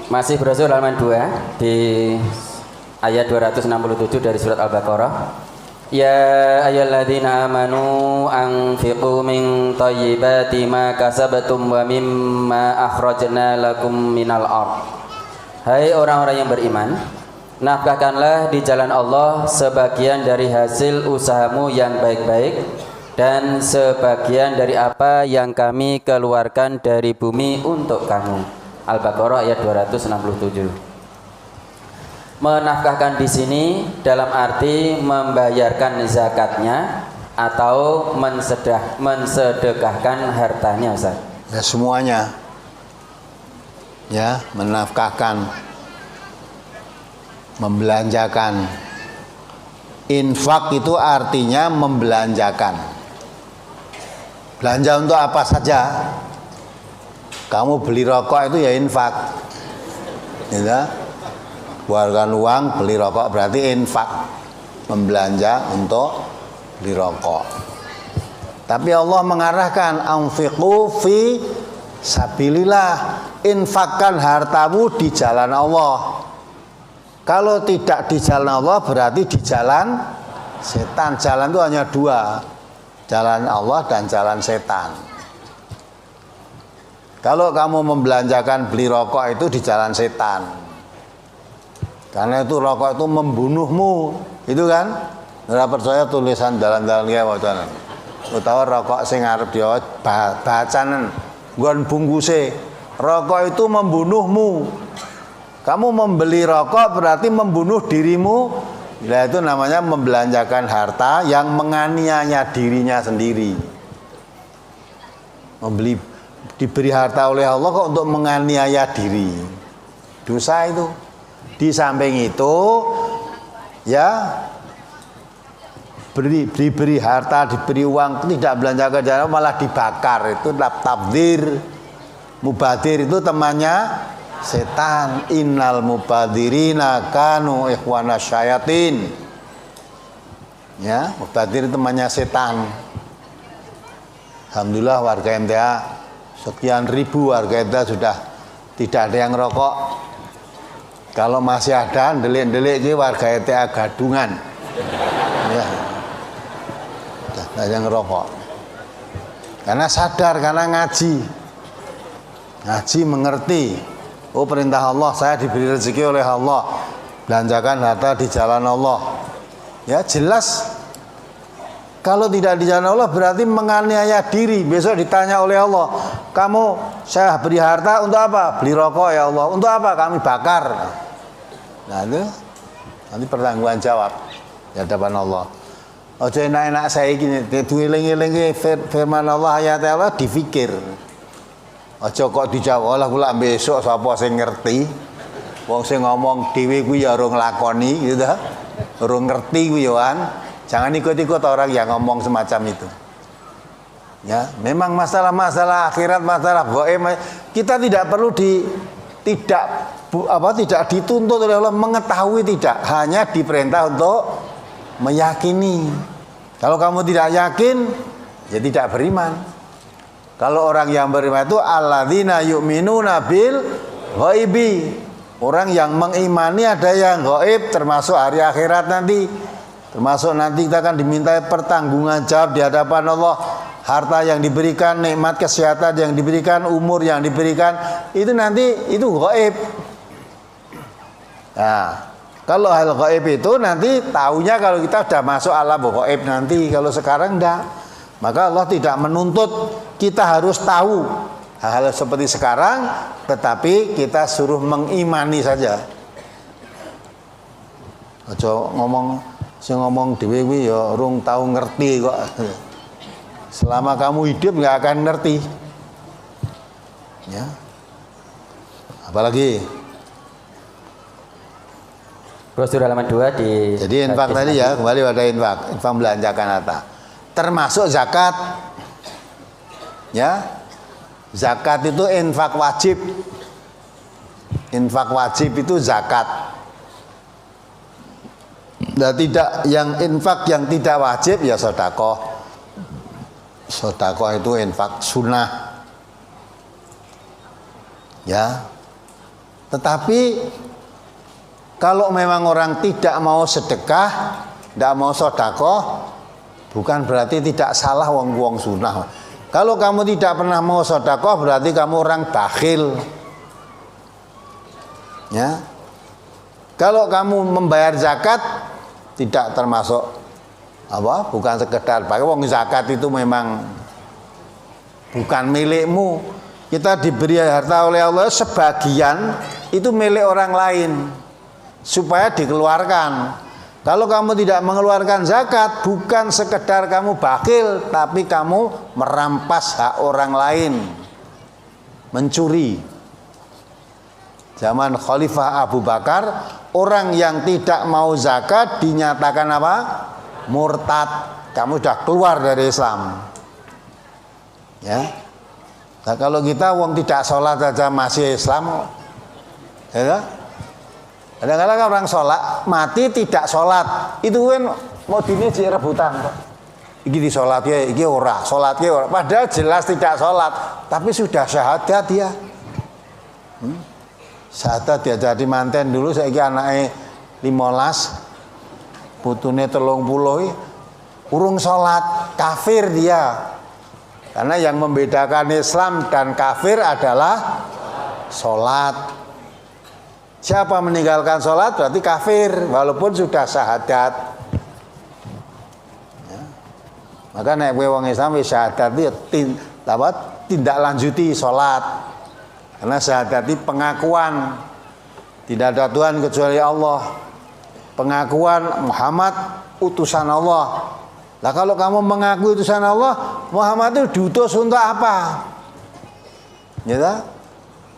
Masih berasal halaman 2 di ayat 267 dari surat Al-Baqarah. Ya ayyuhalladzina amanu anfiqu min thayyibati ma kasabtum wa mimma akhrajna lakum minal ardh. Hai orang-orang yang beriman, nafkahkanlah di jalan Allah sebagian dari hasil usahamu yang baik-baik dan sebagian dari apa yang kami keluarkan dari bumi untuk kamu. Al-Baqarah ayat 267. Menafkahkan di sini dalam arti membayarkan zakatnya atau mensedekahkan hartanya, Ustaz. Ya, semuanya. Ya, menafkahkan, membelanjakan. Infak itu artinya membelanjakan. Belanja untuk apa saja? Kamu beli rokok itu ya infak. Ya. Keluarkan uang beli rokok berarti infak, membelanja untuk beli rokok. Tapi Allah mengarahkan anfiqu fi sabilillah, infakkan hartamu di jalan Allah. Kalau tidak di jalan Allah berarti di jalan setan. Jalan itu hanya dua, jalan Allah dan jalan setan. Kalau kamu membelanjakan beli rokok itu di jalan setan. Karena itu rokok itu membunuhmu, itu kan? Nggak percaya tulisan dalan-dalan kayak wacanan. Utawa rokok sing arep dia bacanen, nggon bungkuse. Rokok itu membunuhmu. Kamu membeli rokok berarti membunuh dirimu. Nah, itu namanya membelanjakan harta yang menganiaya dirinya sendiri. Diberi harta oleh Allah kok untuk menganiaya diri. Dosa itu. Di samping itu ya diberi harta, diberi uang, tidak belanja ke jalan malah dibakar, itu tabdzir. Mubadir itu temannya setan. Innal mubadzirina kanu ikhwana syayatin. Ya, mubadir temannya setan. Alhamdulillah warga MTA sekian ribu warga MTA sudah tidak ada yang rokok. Kalau masih ada delik-delik ini warga ETA gadungan. Ya. Tidak yang ngerokok. Karena sadar, karena ngaji. Ngaji mengerti. Oh, perintah Allah, saya diberi rezeki oleh Allah. Belanjakan harta di jalan Allah. Ya, jelas. Kalau tidak di jalan Allah berarti menganiaya diri. Besok ditanya oleh Allah, kamu saya beri harta untuk apa? Beli rokok ya Allah. Untuk apa? Kami bakar. Nah itu nanti pertanggungan jawab di hadapan Allah. Ojo enak-enak saya gini, diuling-uling firman Allah ayat Allah difikir. Ojo kok dijawab Allah pula besok sapa sing ngerti. Wong sing ngomong dhewe kuwi ya ora nglakoni gitu ta. Ora ngerti kuwi yoan. Jangan ikut-ikut orang yang ngomong semacam itu. Ya, memang masalah-masalah akhirat, masalah gaib kita tidak perlu tidak dituntut oleh Allah mengetahui, tidak, hanya diperintah untuk meyakini. Kalau kamu tidak yakin, ya tidak beriman. Kalau orang yang beriman itu alladzina yu'minuna bil ghaibi, orang yang mengimani ada yang gaib, termasuk hari akhirat nanti, termasuk nanti kita akan dimintai pertanggungan jawab di hadapan Allah. Harta yang diberikan, nikmat kesehatan yang diberikan, umur yang diberikan, itu nanti itu gaib. Nah, kalau hal gaib itu nanti tahunya kalau kita sudah masuk alam gaib nanti, kalau sekarang enggak. Maka Allah tidak menuntut kita harus tahu hal-hal seperti sekarang, tetapi kita suruh mengimani saja. Ojo ngomong dhewe kuwi ya urung tahu ngerti kok. Selama kamu hidup nggak akan ngerti. Ya. Apalagi Brosur halaman 2 di. Jadi infak tadi ya, kembali pada infak belanjakan harta. Termasuk zakat. Ya. Zakat itu infak wajib. Infak wajib itu zakat. Nah, tidak yang infak yang tidak wajib ya sedekah. Sedekah itu infak sunnah. Ya. Tetapi kalau memang orang tidak mau sedekah, tidak mau sedekah, bukan berarti tidak salah wong sunnah. Kalau kamu tidak pernah mau sedekah, berarti kamu orang bakhil. Ya. Kalau kamu membayar zakat, tidak termasuk apa? Bukan sekedar pakai wong zakat itu memang bukan milikmu. Kita diberi harta oleh Allah, sebagian itu milik orang lain supaya dikeluarkan. Kalau kamu tidak mengeluarkan zakat, bukan sekedar kamu bakhil, tapi kamu merampas hak orang lain, mencuri. Zaman Khalifah Abu Bakar, orang yang tidak mau zakat dinyatakan apa? Murtad. Kamu sudah keluar dari Islam. Ya. Nah, kalau kita wong tidak sholat saja masih Islam, ya. Kadang-kadang orang sholat mati tidak sholat, itu kan mau dini rebutan kok. Iki di sholatnya, iki ora, sholatnya ora. Padahal jelas tidak sholat, tapi sudah syahadat dia. Syahadat dia jadi manten dulu, saya anaknya 15, putune 30, urung sholat, kafir dia. Karena yang membedakan Islam dan kafir adalah sholat. Siapa meninggalkan sholat berarti kafir, walaupun sudah syahadat. Ya. Maka nek wong Islam wis syahadat itu tindak lanjuti sholat. Karena syahadat itu pengakuan tidak ada Tuhan kecuali Allah. Pengakuan Muhammad utusan Allah. Nah kalau kamu mengaku utusan Allah, Muhammad itu diutus untuk apa? Ya.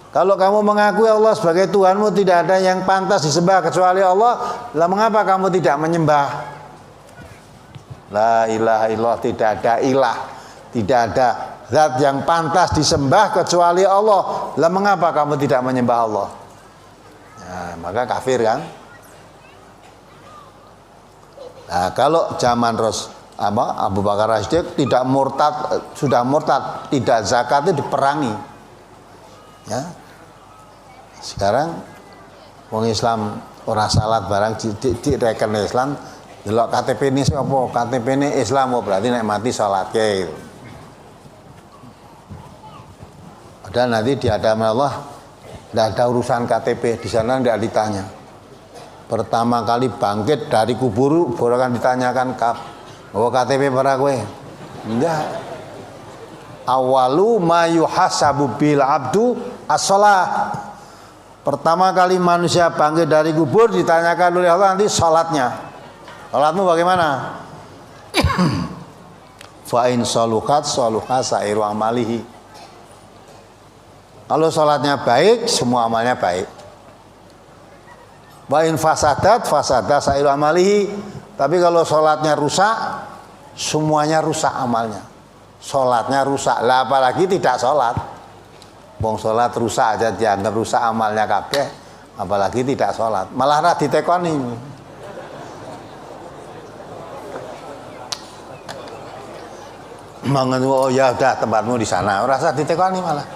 Kalau kamu mengakui Allah sebagai Tuhanmu, tidak ada yang pantas disembah kecuali Allah, lah mengapa kamu tidak menyembah? La ilaha illallah, tidak ada ilah, tidak ada zat yang pantas disembah kecuali Allah, lah mengapa kamu tidak menyembah Allah? Nah, maka kafir kan? Nah, kalau zaman Abu Bakar As-Siddiq tidak murtad, sudah murtad, tidak zakat itu diperangi. Ya. Sekarang wong Islam orang salat barang direken Islam, delok KTP ini apa? KTP ini Islam, berarti nek mati salatke gitu. Padahal nanti di hadapan Allah tidak ada urusan KTP, di sana tidak ditanya. Pertama kali bangkit dari kubur baru akan ditanyakan bahwa KTP para kowe. Enggak. Awalu ma yuhasabu bil abdu as-shalah. Pertama kali manusia bangkit dari kubur ditanyakan oleh Allah nanti salatnya. Salatmu bagaimana? Fa in saluhat saluha sairu amalihi. Kalau salatnya baik, semua amalnya baik. Wa in fasadat fasada sairu amalihi. Tapi kalau salatnya rusak, semuanya rusak amalnya. Salatnya rusak. Lah apalagi tidak salat. Wong salat rusak aja dianggap rusak amalnya kabeh, apalagi tidak salat. Malah ra ditekoni. Mangan oh ya udah tempatmu di sana. Ora usah ditekoni malah.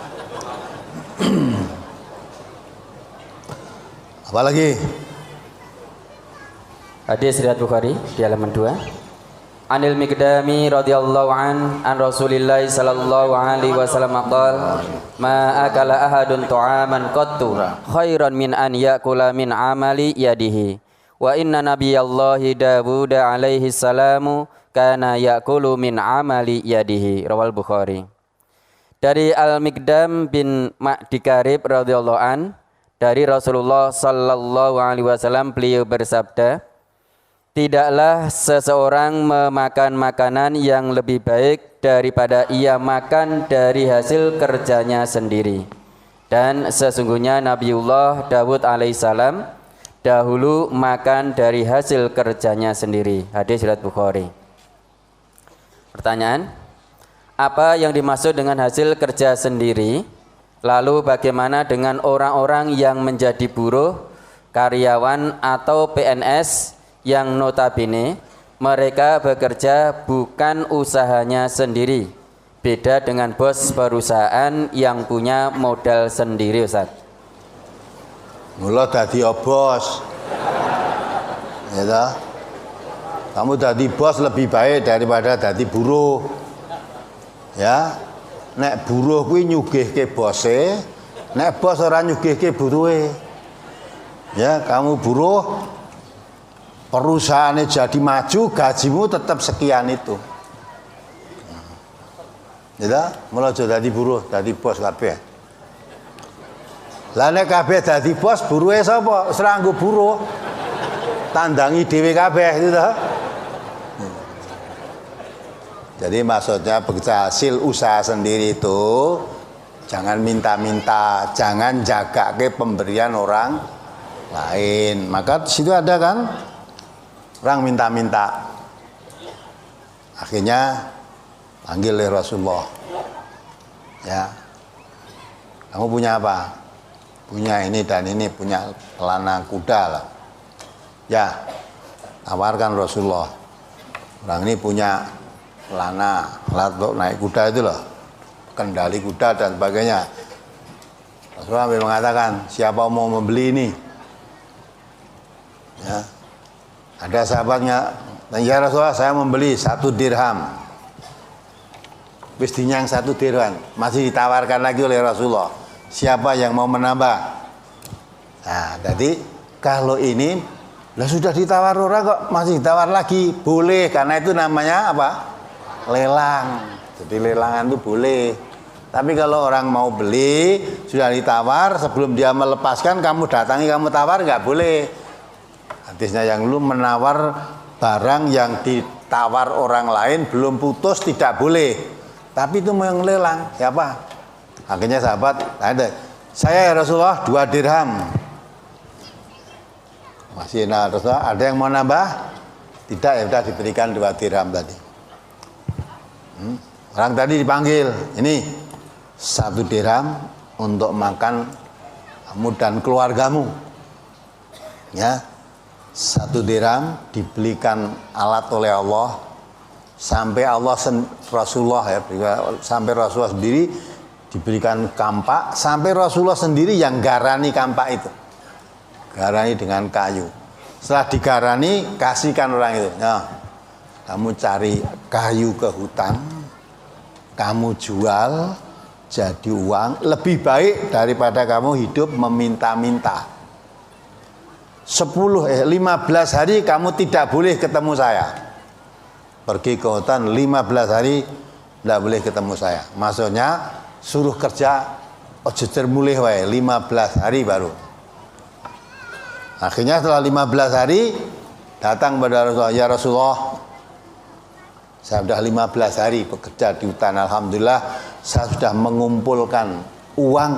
Apalagi hadis riwayat Bukhari di halaman 2. Anil Miqdami radhiyallahu an Rasulillah sallallahu alaihi wasallam qala ma akala ahadun ta'aman qattu khairan min an yakula min amali yadihi wa inna nabiyallahi Dawud alaihi salamu kana yakulu min amali yadihi. Rawal Bukhari. Dari Al-Miqdam bin Ma'di Karib radhiyallahu an dari Rasulullah sallallahu alaihi wasallam, beliau bersabda, tidaklah seseorang memakan makanan yang lebih baik daripada ia makan dari hasil kerjanya sendiri. Dan sesungguhnya Nabiullah Dawud alaihissalam dahulu makan dari hasil kerjanya sendiri. Hadis riwayat Bukhari. Pertanyaan, apa yang dimaksud dengan hasil kerja sendiri? Lalu bagaimana dengan orang-orang yang menjadi buruh, karyawan atau PNS yang notabene mereka bekerja bukan usahanya sendiri, beda dengan bos perusahaan yang punya modal sendiri, Ustaz? Mula dadi bos. Ya toh? Kamu dadi bos lebih baik daripada dadi buruh. Ya. Nek buruh kuwi nyugihke bose, nek bos ora nyugihke buruhe. Ya, kamu buruh perusahaannya jadi maju, gajimu tetap sekian itu. Ya, mulai jadi buruh, jadi bos kabeh. Lah nek kabeh dadi bos, buruhe sapa? Seranggo buruh. Tandangi dhewe kabeh itu toh. Jadi maksudnya begitu hasil usaha sendiri itu jangan minta-minta, jangan jaga ke pemberian orang lain. Maka di situ ada kan orang minta-minta. Akhirnya panggil oleh Rasulullah. Ya. Kamu punya apa? Punya ini dan ini, punya pelana kuda lah. Ya. Tawarkan Rasulullah. Orang ini punya pelana, alat untuk naik kuda itu loh, kendali kuda dan sebagainya. Rasulullah mengatakan, siapa mau membeli ini? Ya. Ada sahabatnya, ya Rasulullah saya membeli 1 dirham. Wis dinyang 1 dirham, masih ditawarkan lagi oleh Rasulullah. Siapa yang mau menambah? Nah, jadi kalau ini lah sudah ditawar orang kok masih ditawar lagi, boleh karena itu namanya apa? Lelang. Jadi lelangan itu boleh. Tapi kalau orang mau beli sudah ditawar, sebelum dia melepaskan kamu datangi kamu tawar nggak boleh. Hadisnya yang lu menawar barang yang ditawar orang lain belum putus tidak boleh. Tapi itu yang lelang siapa? Akhirnya sahabat ada, saya ya Rasulullah 2 dirham. Masih Rasulullah, ada yang mau nambah? Tidak, ya sudah diberikan 2 dirham tadi. Orang tadi dipanggil, ini 1 dirham untuk makan kamu dan keluargamu. Ya, 1 dirham dibelikan alat oleh Allah sampai Rasulullah ya, sampai Rasulullah sendiri diberikan kampak, sampai Rasulullah sendiri yang garani kampak itu, garani dengan kayu. Setelah digarani, kasihkan orang itu. Nah, kamu cari kayu ke hutan, kamu jual jadi uang, lebih baik daripada kamu hidup meminta-minta. 15 hari kamu tidak boleh ketemu saya. Pergi ke hutan 15 hari tidak boleh ketemu saya. Maksudnya suruh kerja ojo termulih wae 15 hari baru. Akhirnya setelah 15 hari datang pada Rasulullah, ya Rasulullah, saya sudah 15 hari bekerja di hutan, alhamdulillah saya sudah mengumpulkan uang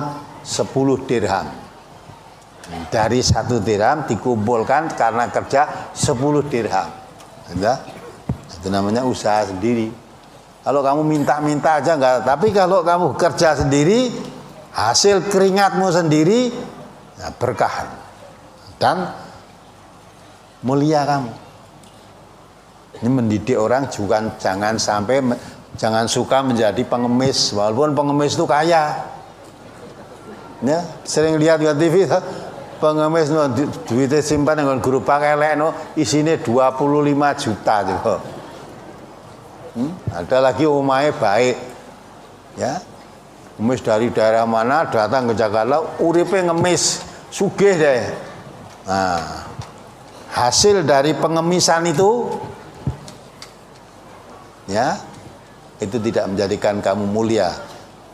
10 dirham. Dari 1 dirham dikumpulkan karena kerja 10 dirham. Itu namanya usaha sendiri. Kalau kamu minta-minta aja enggak, tapi kalau kamu kerja sendiri, hasil keringatmu sendiri, ya berkah dan mulia kamu. Ini mendidik orang juga jangan sampai jangan suka menjadi pengemis, walaupun pengemis itu kaya. Ya, sering lihat di TV pengemis no duitnya simpan dengan guru pakai elek no isinya 25 juta juga. Ada lagi omahe baik. Ya. Ngemis dari daerah mana datang ke Jakarta, uripe ngemis, sugih deh. Nah, hasil dari pengemisan itu ya, itu tidak menjadikan kamu mulia,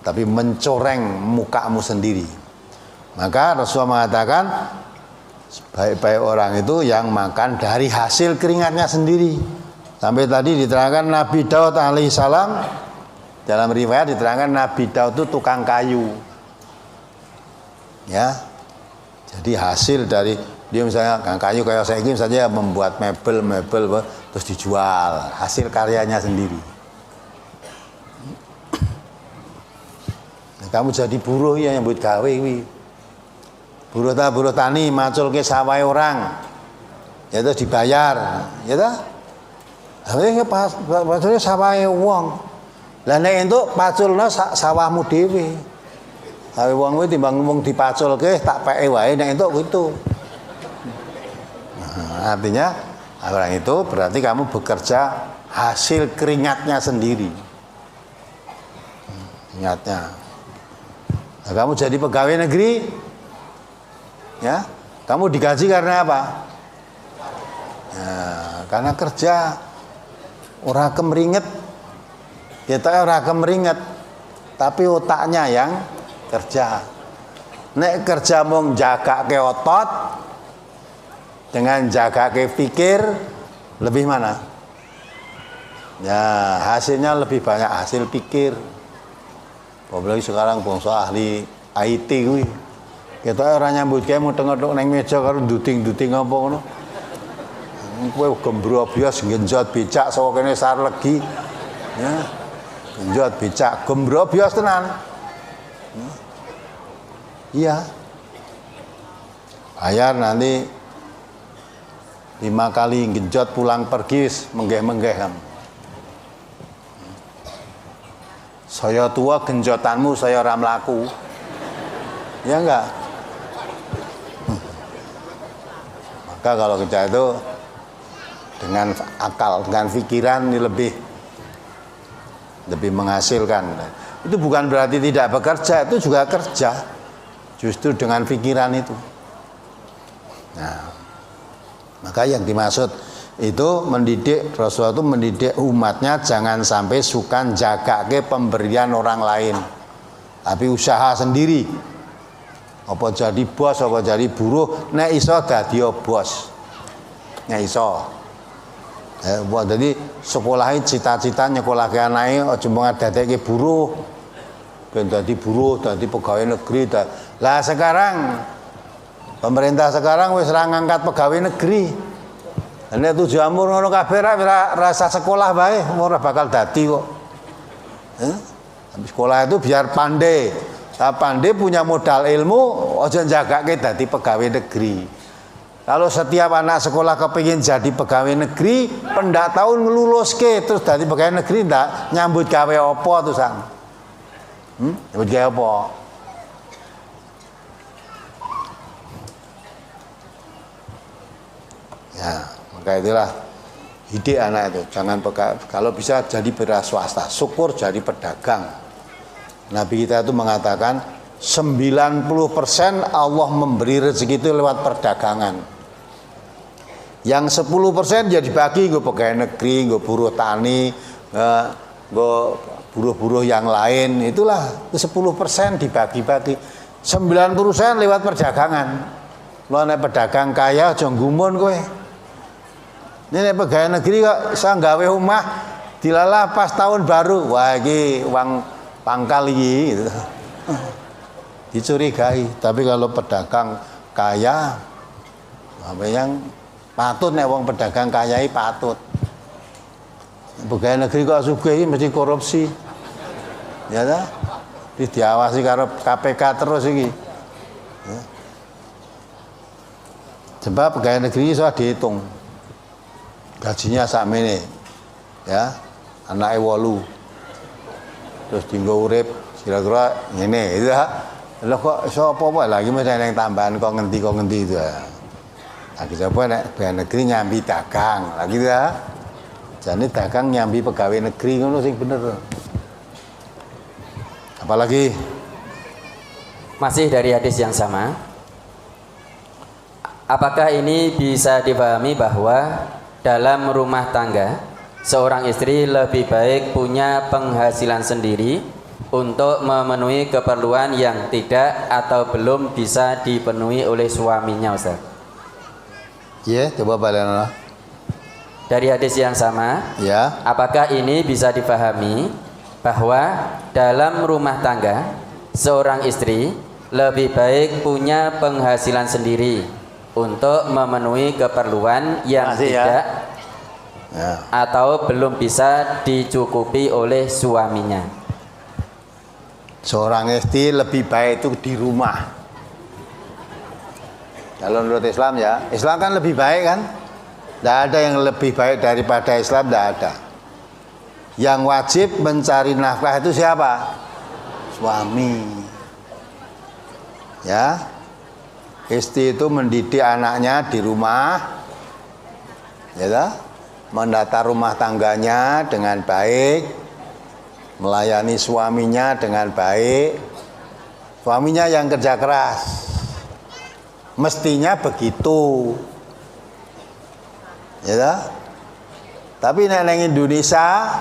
tapi mencoreng mukamu sendiri. Maka Rasulullah mengatakan sebaik-baik orang itu yang makan dari hasil keringatnya sendiri. Sampai tadi diterangkan Nabi Daud alaihissalam, dalam riwayat diterangkan Nabi Daud itu tukang kayu. Ya, jadi hasil dari dia misalnya kayu kayak saya ini saja membuat mebel terus dijual, hasil karyanya sendiri. Nah, kamu jadi buruh ya yang buat gawe ini. Buruh tani macul ke sawah orang, ya itu dibayar, ya dah. Tapi pas sawah uang, lah nek entuk paculna sawahmu dhewe. Tapi wong kuwi timbang ngomong dipaculke tak peke wae nek entuk gitu. Nah, artinya orang itu berarti kamu bekerja hasil keringatnya sendiri. Keringatnya. Nah, kamu jadi pegawai negeri, ya, kamu digaji karena apa? Ya, karena kerja. Ora kemringet, ya ora kemringet, tapi otaknya yang kerja. Nek kerja mung jagake otot dengan jagake pikir, lebih mana? Ya, hasilnya lebih banyak hasil pikir. Apalagi sekarang bangsa ahli IT kuwi. Kita ora nyambut gawe muteng-muteng ning meja karo duting-duting apa ngono. Kowe gembrobios genjot becak saka kene sar legi. Ya. Genjot becak gembrobios tenan. Iya. Bayar nanti 5 kali genjot pulang pergi menggeh-menggeh kamu. Saya tua genjotanmu saya ora mlaku. Ya enggak? Maka kalau kerja itu dengan akal, dengan pikiran ini lebih menghasilkan. Itu bukan berarti tidak bekerja, itu juga kerja. Justru dengan pikiran itu. Nah, maka yang dimaksud itu mendidik, Rasulullah itu mendidik umatnya jangan sampai suka jagake pemberian orang lain, tapi usaha sendiri. Apa jadi bos, apa jadi buruh, nek iso dadi bos. Nek iso. Jadi sekolahin cita-cita nyekolahke anake aja mung dadekke buruh. Ben dadi buruh, dadi pegawai negeri. Lah sekarang pemerintah sekarang wis ora ngangkat pegawai negeri. Nek tujuanmu ngono kabeh rasa sekolah bae ora bakal dadi kok. Habis sekolah itu biar pandai. Nah, pandai punya modal ilmu aja jagake dadi pegawai negeri. Kalau setiap anak sekolah kepingin jadi pegawai negeri, pendak tahun ngeluluske terus dari pegawai negeri ndak nyambut gawe apa tuh sang? Nyambut gawe apa? Ya, maka itulah ide anak itu. Jangan kalau bisa jadi wira swasta, syukur jadi pedagang. Nabi kita itu mengatakan 90% Allah memberi rezeki itu lewat perdagangan. Yang 10% ya dibagi gue pegawai negeri, gue buruh tani, gue buruh-buruh yang lain. Itulah 10% dibagi-bagi. 90% lewat perdagangan. Lo nek pedagang kaya aja gumun kowe. Ini pegawai negeri kok saya gawe omah dilalah pas tahun baru. Wah iki uang pangkal iki gitu. Dicurigai. Tapi kalau pedagang kaya apa yang patut nek wong pedagang kayai patut. Pegawai negeri kok sugih mesti korupsi. Ya ta? Diawasi karo KPK terus iki. Ya. Sebab pegawai negeri iso dihitung. Gajinya sakmene. Ya, anake 8. Terus dienggo urip kira-kira ngene gitu ya. Lho kok iso apa-apa lagi mesti ada yang tambahan kok ngendi itu ya. Lagi coba nek pegawai negeri nyambi dagang, lagi ya. Jadi dagang nyambi pegawai negeri ngono sing bener. Apalagi masih dari hadis yang sama. Apakah ini bisa dipahami bahwa dalam rumah tangga seorang istri lebih baik punya penghasilan sendiri untuk memenuhi keperluan yang tidak atau belum bisa dipenuhi oleh suaminya, Ustaz? Ya, coba balik. Dari hadis yang sama, ya. Apakah ini bisa dipahami bahwa dalam rumah tangga seorang istri lebih baik punya penghasilan sendiri untuk memenuhi keperluan yang tidak atau belum bisa dicukupi oleh suaminya? Seorang istri lebih baik itu di rumah. Kalau menurut Islam ya, Islam kan lebih baik kan? Tidak ada yang lebih baik daripada Islam, tidak ada. Yang wajib mencari nafkah itu siapa? Suami. Ya. Istri itu mendidik anaknya di rumah, ya, menata rumah tangganya dengan baik, melayani suaminya dengan baik. Suaminya yang kerja keras, mestinya begitu, ya. Tapi neng Indonesia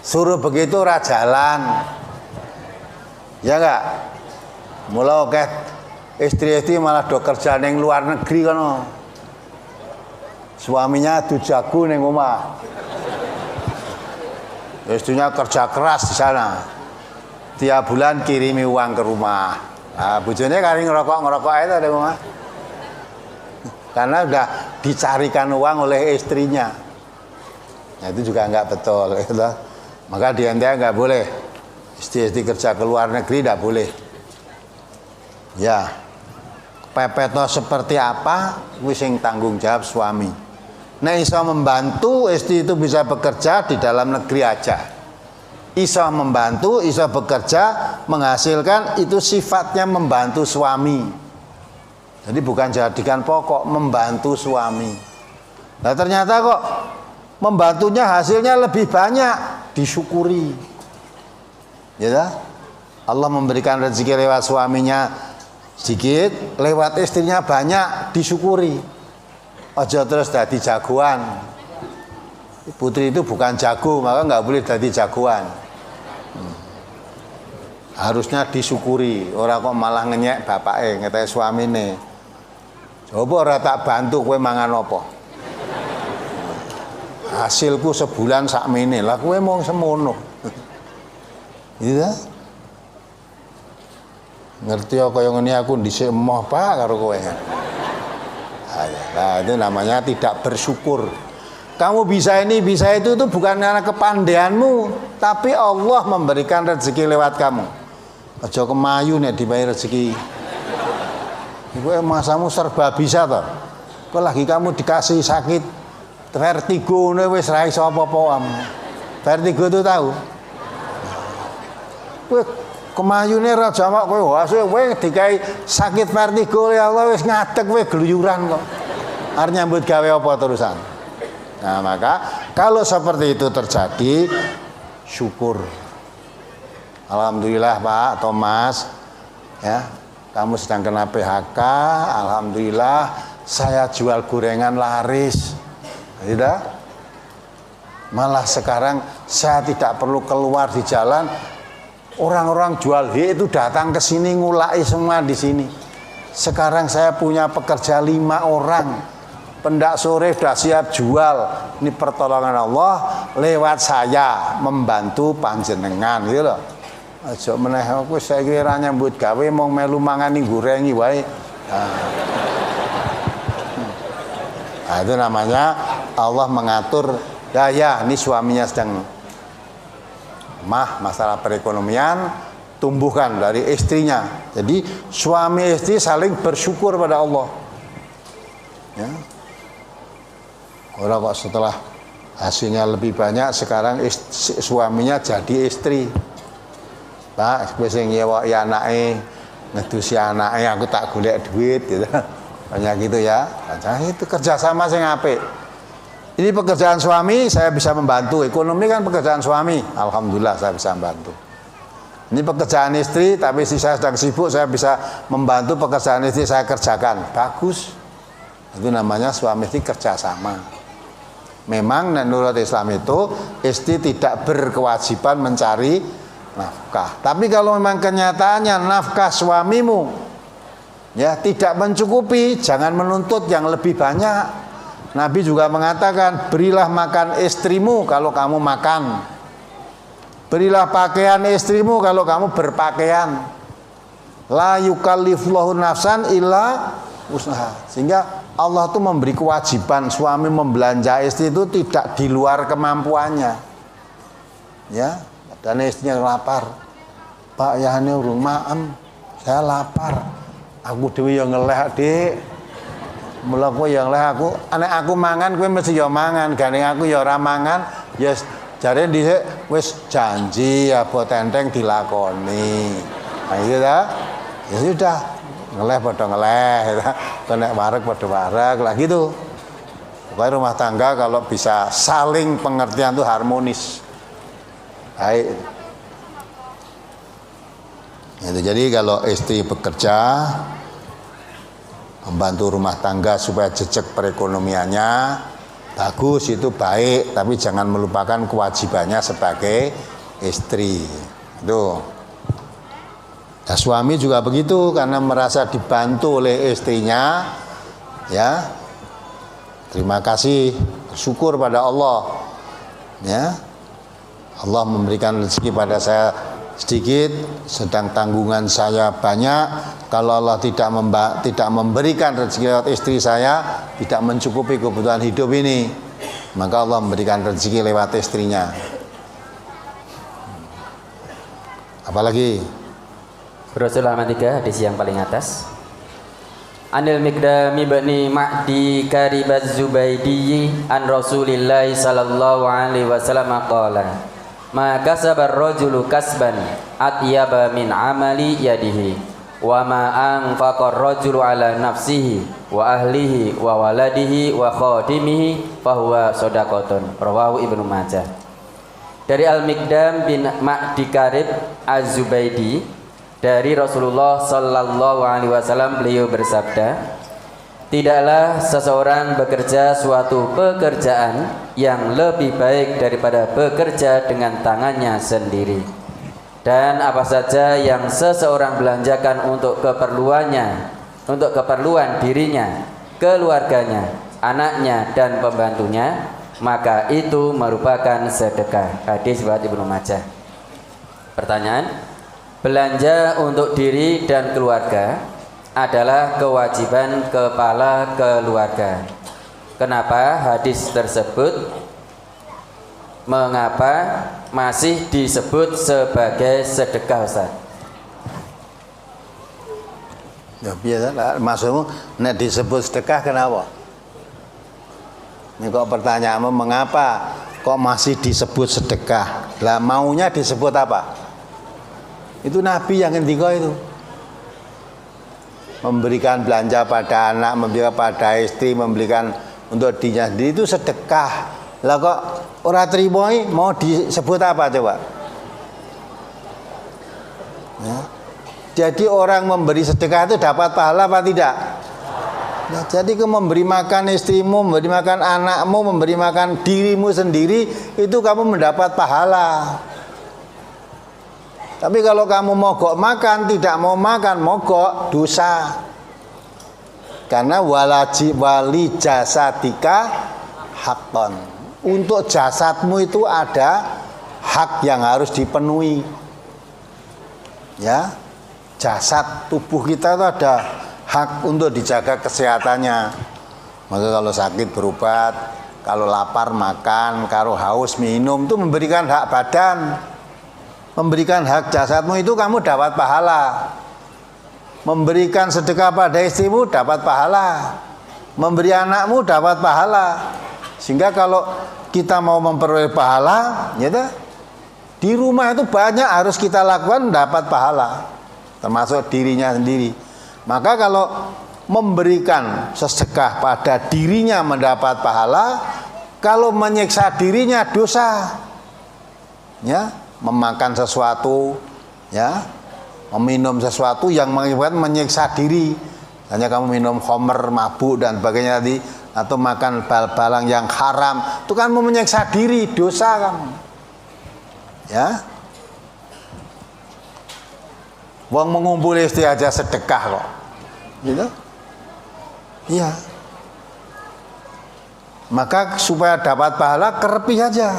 suruh begitu ora jalan, ya enggak? Mulai oke istri-istri malah do kerja neng luar negeri kono. Suaminya adu jago neng omah. Istrinya kerja keras di sana. Tiap bulan kirimi uang ke rumah. Nah, bojone kari ngerokok aja ada omah. Karena udah dicarikan uang oleh istrinya. Nah, itu juga enggak betul, gitu. Maka di NTT enggak boleh. Istri-istri kerja ke luar negeri enggak boleh. Ya, pepeto seperti apa, wis sing tanggung jawab suami. Nah, iso membantu istri itu bisa bekerja di dalam negeri aja. Iso membantu, iso bekerja, menghasilkan, itu sifatnya membantu suami. Jadi bukan jadikan pokok, membantu suami. Nah, ternyata kok membantunya hasilnya lebih banyak, disyukuri. Ya, Allah memberikan rezeki lewat suaminya sedikit, lewat istrinya banyak, disyukuri. Aja terus jadi jagoan. Putri itu bukan jago, maka nggak boleh jadi jagoan. Harusnya disyukuri. Orang kok malah ngenyek bapake, ngeteh suamine. Coba ora tak bantu kowe mangan apa? Hasilku sebulan sakmene. Lah kowe mau semono. Iya. Ngerti kaya ngene aku dhisik emoh Pak karo kowe. Nah, itu namanya tidak bersyukur. Kamu bisa ini, bisa itu bukan karena kepandaianmu, tapi Allah memberikan rezeki lewat kamu. Aja kemayu nek dibayar rezeki. Iku masamu serba bisa toh. Kok lagi kamu dikasih sakit vertigo wis ra iso apa-apa. Vertigo itu tahu? Kowe kemayune ra jamak kowe wase kowe dikai sakit vertigo ya Allah wis ngadeg kowe gluyuran kok. Arep nyambut gawe apa terusan? Nah, maka kalau seperti itu terjadi, syukur. Alhamdulillah Pak Thomas, ya, kamu sedang kena PHK. Alhamdulillah saya jual gorengan laris. Tidak? Malah sekarang saya tidak perlu keluar di jalan. Orang-orang jual itu datang ke sini ngulai semua di sini. Sekarang saya punya pekerja 5 orang. Pendak sore sudah siap jual. Ini pertolongan Allah lewat saya membantu panjenengan, gitu loh. Aja meneh aku saya kira nyambut gawe mau melu mangan ning gorengi wae. Nah, itu namanya Allah mengatur. Ya, ini suaminya sedang masalah perekonomian, tumbuhkan dari istrinya. Jadi suami istri saling bersyukur pada Allah. Ya. Orang kok setelah hasilnya lebih banyak sekarang suaminya jadi istri. Pak, wis nyewa ya anake, ngedusi anake aku tak golek duit gitu. Banyak gitu ya. Nah, itu kerjasama sing apik. Ini pekerjaan suami, saya bisa membantu. Ekonomi kan pekerjaan suami. Alhamdulillah saya bisa membantu. Ini pekerjaan istri, tapi istri saya sedang sibuk, saya bisa membantu pekerjaan istri saya kerjakan. Bagus. Itu namanya suami istri kerjasama. Memang menurut Islam itu istri tidak berkewajiban mencari nafkah. Tapi kalau memang kenyataannya nafkah suamimu ya tidak mencukupi, jangan menuntut yang lebih banyak. Nabi juga mengatakan, berilah makan istrimu kalau kamu makan. Berilah pakaian istrimu kalau kamu berpakaian. La yukallifullahu nafsan illa usaha. Sehingga Allah itu memberi kewajiban suami membelanja istri itu tidak di luar kemampuannya. Ya, dan istrinya lapar. Pak ya ini rumah saya lapar. Aku dewe yang ngeleh Dik. Mula kowe yang leh aku, anek aku mangan kowe mesti ya mangan, gandeng aku ya ora mangan, ya jare dhisik wis janji ya bot enteng dilakoni. Nah, gitu dah. Ya sudah, ngeleh pada ngeleh, ya. Kena wareg pada wareg lah gitu. Pokoknya rumah tangga kalau bisa saling pengertian itu harmonis. Baik. Itu jadi kalau istri bekerja membantu rumah tangga supaya jejak perekonomiannya bagus, itu baik, tapi jangan melupakan kewajibannya sebagai istri. Itu. Nah, suami juga begitu karena merasa dibantu oleh istrinya, ya. Terima kasih, bersyukur pada Allah. Ya. Allah memberikan rezeki pada saya sedikit, sedang tanggungan saya banyak. Kalau Allah tidak memberikan rezeki lewat istri saya, tidak mencukupi kebutuhan hidup ini, maka Allah memberikan rezeki lewat istrinya. Apalagi? Rasulullah 3 hadis yang paling atas. Anil Miqdam ibni Ma'di Karibaz Zubaydi an Rasulillah sallallahu alaihi wasallam qala ma kasaba ar-rajulu kasban atyaba min amali yadihi wa ma anfaqa ar-rajulu ala nafsihi wa ahlihi wa waladihi wa khadimihi fahuwa shadaqatun. Rawahu Ibnu Majah. Dari Al-Miqdam bin Ma'di Karib Az-Zubaydi dari Rasulullah sallallahu alaihi wasallam, beliau bersabda, tidaklah seseorang bekerja suatu pekerjaan yang lebih baik daripada bekerja dengan tangannya sendiri. Dan apa saja yang seseorang belanjakan untuk keperluannya, untuk keperluan dirinya, keluarganya, anaknya dan pembantunya, maka itu merupakan sedekah. Hadis riwayat Ibnu Majah. Pertanyaan, belanja untuk diri dan keluarga adalah kewajiban kepala keluarga. Kenapa hadis tersebut, mengapa masih disebut sebagai sedekah, Ustaz? Ya biasa, maksudmu nek disebut sedekah kenapa? Ini kok pertanyaanmu mengapa kok masih disebut sedekah? Lah maunya disebut apa? Itu Nabi yang ngendika itu. Memberikan belanja pada anak, memberikan pada istri, memberikan untuk dirinya sendiri itu sedekah. Lah kok ora trimo mau disebut apa coba? Ya. Jadi orang memberi sedekah itu dapat pahala apa tidak? Nah, jadi kamu memberi makan istrimu, memberi makan anakmu, memberi makan dirimu sendiri, itu kamu mendapat pahala. Tapi kalau kamu mogok makan, tidak mau makan, mogok, dosa. Karena wali jasadika hakon. Untuk jasadmu itu ada hak yang harus dipenuhi. Ya, jasad tubuh kita itu ada hak untuk dijaga kesehatannya. Maka kalau sakit berobat, kalau lapar makan, kalau haus minum, itu memberikan hak badan. Memberikan hak jasadmu itu kamu dapat pahala. Memberikan sedekah pada istrimu dapat pahala. Memberi anakmu dapat pahala. Sehingga kalau kita mau memperoleh pahala, ya di rumah itu banyak harus kita lakukan dapat pahala. Termasuk dirinya sendiri. Maka kalau memberikan sedekah pada dirinya mendapat pahala, kalau menyiksa dirinya dosa. Ya, memakan sesuatu, ya, meminum sesuatu yang mengakibatkan menyiksa diri. Hanya kamu minum khamr, mabuk dan sebagainya tadi, atau makan bal-balang yang haram, itu kan menyiksa diri, dosa kamu. Ya. Wong mengumpul istri aja sedekah kok. Gitu? Iya. Maka supaya dapat pahala kerepih aja.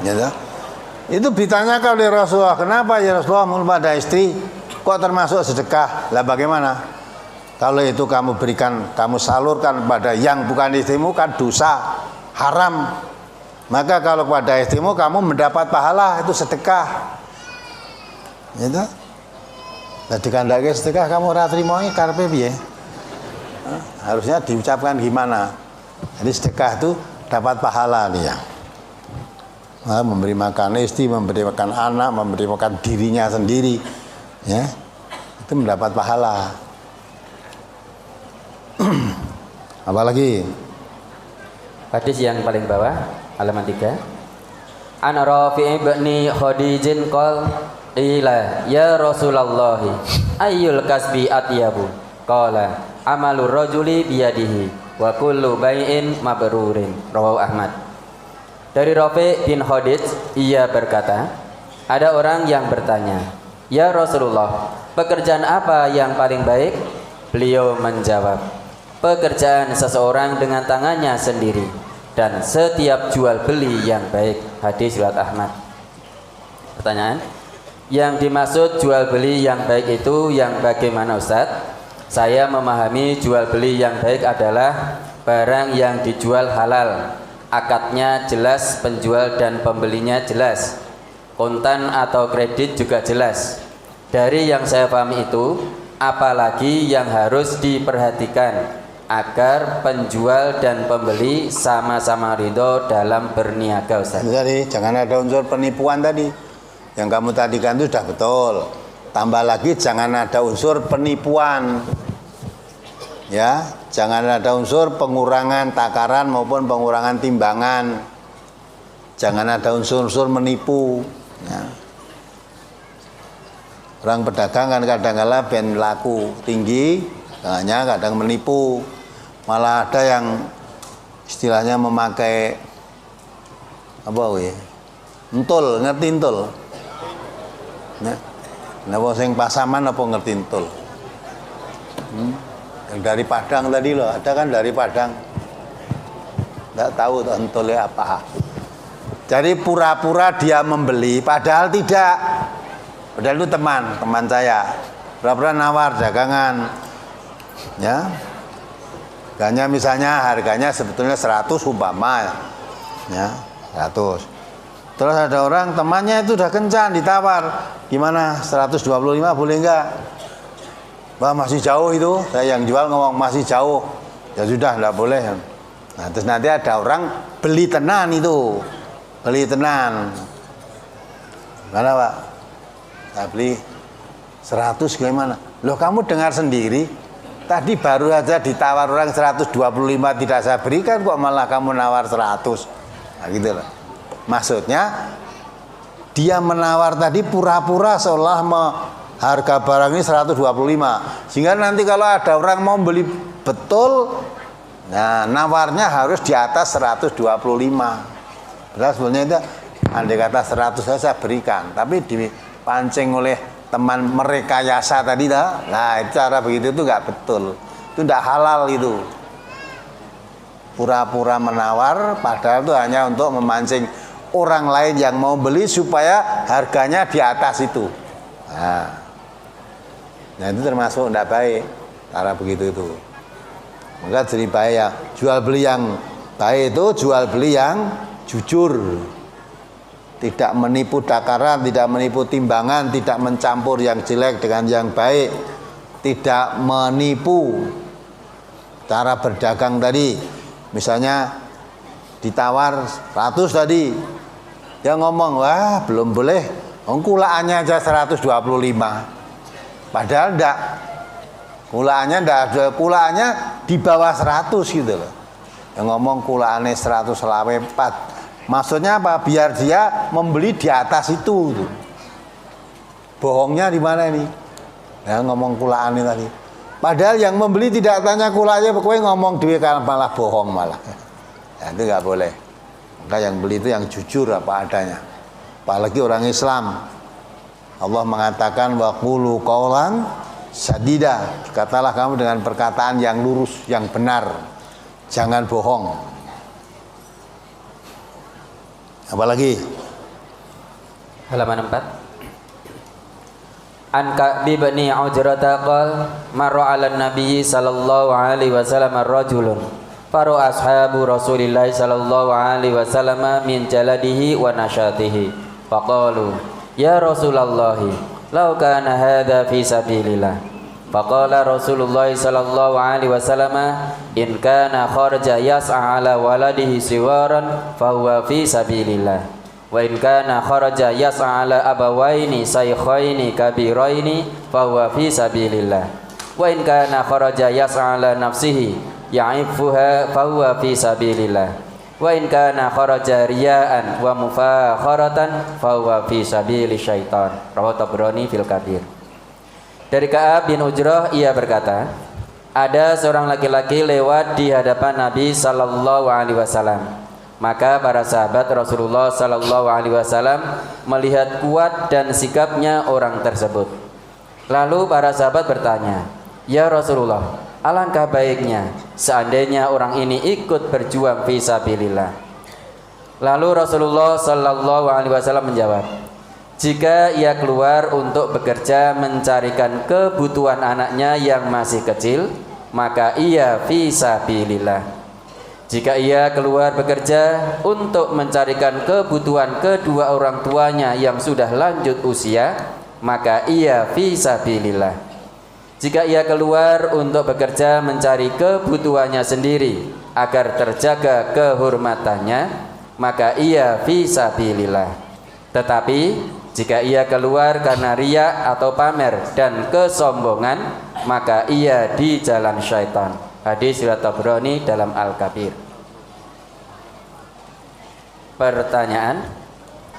Ya, itu ditanyakan oleh Rasulullah, kenapa ya Rasulullah pada istri kok termasuk sedekah? Lah bagaimana? Kalau itu kamu berikan, kamu salurkan pada yang bukan istrimu kan dosa, haram. Maka kalau pada istrimu kamu mendapat pahala, itu sedekah. Gitu? Lah dikandake sedekah kamu ora trimo iki karepe piye? Harusnya diucapkan gimana? Jadi sedekah itu dapat pahala dia. memberi makan istri, memberi makan anak, memberi makan dirinya sendiri, ya, itu mendapat pahala. Apalagi hadis yang paling bawah halaman 3. An Rafi' bin Khadijin qol ila ya Rasulullah ayyul kasbi atyabu qala amalur rajuli biyadihi wa kullu bai'in mabrurin rawahu Ahmad. Dari Rafi' bin Khadij, ia berkata, ada orang yang bertanya, ya Rasulullah, pekerjaan apa yang paling baik? Beliau menjawab, pekerjaan seseorang dengan tangannya sendiri dan setiap jual beli yang baik. Hadis riwayat Ahmad. Pertanyaan, yang dimaksud jual beli yang baik itu yang bagaimana Ustaz? Saya memahami jual beli yang baik adalah barang yang dijual halal, akadnya jelas, penjual dan pembelinya jelas, kontan atau kredit juga jelas. Dari yang saya pahami itu, apalagi yang harus diperhatikan agar penjual dan pembeli sama-sama ridho dalam berniaga, Ustaz. Jadi jangan ada unsur penipuan tadi. Yang kamu tadikan itu sudah betul. Tambah lagi jangan ada unsur penipuan. Ya, jangan ada unsur pengurangan takaran maupun pengurangan timbangan. Jangan ada unsur-unsur menipu. Ya. Orang pedagang kan kadang-kadang ben laku tinggi, hanya kadang menipu. Malah ada yang istilahnya memakai apa we? Entul, ngerti entul? Nah, napa sing pasaman apa ngerti entul? Yang dari Padang tadi loh, ada kan dari Padang. Enggak tahu entulnya apa. Jadi pura-pura dia membeli, padahal tidak. Padahal itu teman saya. Pura-pura nawar dagangan. Ya. Harganya misalnya sebetulnya 100 umpama. Ya, 100. Terus ada orang temannya itu udah kencan ditawar. Gimana? 125 boleh enggak? Wah, masih jauh itu. Saya yang jual ngomong masih jauh. Ya sudah, enggak boleh. Nah, terus nanti ada orang beli tenan itu. Beli tenan. Mana, Pak? Saya beli 100 gimana? Loh, kamu dengar sendiri. Tadi baru aja ditawar orang 125 tidak saya berikan, kok malah kamu nawar 100. Nah, gitu loh. Maksudnya dia menawar tadi pura-pura seolah harga barang ini 125. Sehingga nanti kalau ada orang mau beli betul, nah nawarnya harus di atas 125. Padahal sebenarnya itu andai kata 100 saya berikan, tapi dipancing oleh teman merekayasa tadi dah. Nah, cara begitu itu enggak betul. Itu enggak halal itu. Pura-pura menawar padahal itu hanya untuk memancing orang lain yang mau beli supaya harganya di atas itu. Nah itu termasuk tidak baik cara begitu itu. Maka jadi baik ya, jual beli yang baik itu jual beli yang jujur, tidak menipu takaran, tidak menipu timbangan, tidak mencampur yang jelek dengan yang baik, tidak menipu cara berdagang tadi. Misalnya ditawar 100 tadi, dia ngomong, wah belum boleh, kulaannya aja 125. Padahal enggak, kulaannya enggak ada, kulaannya di bawah 100 gitu loh. Yang ngomong kulaannya 104. Maksudnya apa? Biar dia membeli di atas itu. Bohongnya di mana ini? Ya ngomong kulaannya tadi. Padahal yang membeli tidak tanya kulaannya, pokoknya ngomong duit malah bohong malah. Ya, itu enggak boleh. Maka yang beli itu yang jujur apa adanya. Apalagi orang Islam. Allah mengatakan wa qulu qaulan sadida. Katalah kamu dengan perkataan yang lurus, yang benar. Jangan bohong. Apalagi halaman 4. An Ka'bi bin Ujrata qal marra 'ala an-nabiy sallallahu alaihi wasallam rajulun faru ashabu Rasulillah sallallahu alaihi wasallam min jaladihi wa nasyatihi faqalu ya Rasulullah law kana hadha fi sabilillah faqala Rasulullah sallallahu alaihi wasallam in kana kharaja yas'a ala waladihi siwaran fa huwa fi sabilillah Wa in kana kharaja yas'a ala abawaini shaykhaini kabiraini fa huwa fi sabilillah. Wa in kana kharaja yas'a ala nafsihi ya'ifuha fa huwa fi sabilillah. Wa in kana kharaja riya'an wa mufakharatan fa huwa fi sabili syaitan. Rawahu Tabrani fil Kabir. Dari Ka'ab bin Ujrah ia berkata, ada seorang laki-laki lewat di hadapan Nabi sallallahu alaihi wasallam. Maka para sahabat Rasulullah sallallahu alaihi wasallam melihat kuat dan sikapnya orang tersebut. Lalu para sahabat bertanya, "Ya Rasulullah, alangkah baiknya seandainya orang ini ikut berjuang fi sabilillah." Lalu Rasulullah sallallahu alaihi wasallam menjawab, "Jika ia keluar untuk bekerja mencarikan kebutuhan anaknya yang masih kecil, maka ia fi sabilillah. Jika ia keluar bekerja untuk mencarikan kebutuhan kedua orang tuanya yang sudah lanjut usia, maka ia fi sabilillah. Jika ia keluar untuk bekerja mencari kebutuhannya sendiri agar terjaga kehormatannya, maka ia fi sabilillah. Tetapi jika ia keluar karena riya atau pamer dan kesombongan, maka ia di jalan syaitan." Hadis riwayat Tabrani dalam Al-Kabir. Pertanyaan,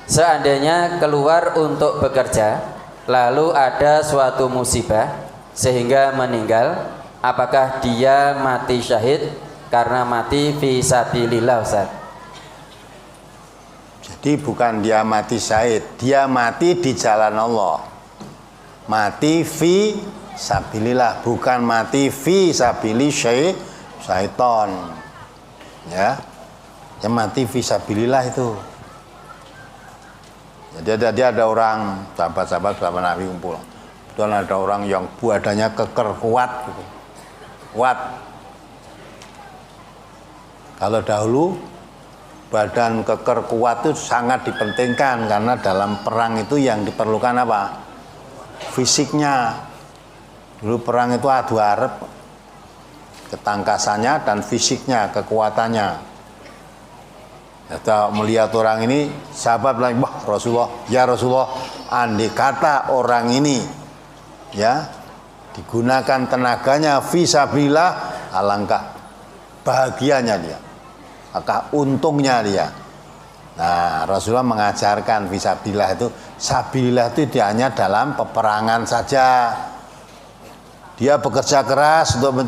seandainya keluar untuk bekerja lalu ada suatu musibah sehingga meninggal, apakah dia mati syahid karena mati fi sabilillah, Ustaz? Jadi bukan dia mati syahid, dia mati di jalan Allah. Mati fi sabilillah, bukan mati fi sabili syaiton. Ya. Yang mati fi sabilillah itu. Jadi ada orang sahabat-sahabat Nabi kumpul. Betul ada orang yang badannya keker kuat gitu. Kuat. Kalau dahulu badan keker kuat itu sangat dipentingkan karena dalam perang itu yang diperlukan apa? Fisiknya. Dulu perang itu adu arep, ketangkasannya dan fisiknya, kekuatannya. Kita melihat orang ini, sahabat bilang, "Wah Rasulullah, ya Rasulullah, andai kata orang ini ya digunakan tenaganya fisabilillah, alangkah bahagianya dia, alangkah untungnya dia." Nah, Rasulullah mengajarkan fisabilillah itu, sabilillah itu hanya dalam peperangan saja. Dia bekerja keras untuk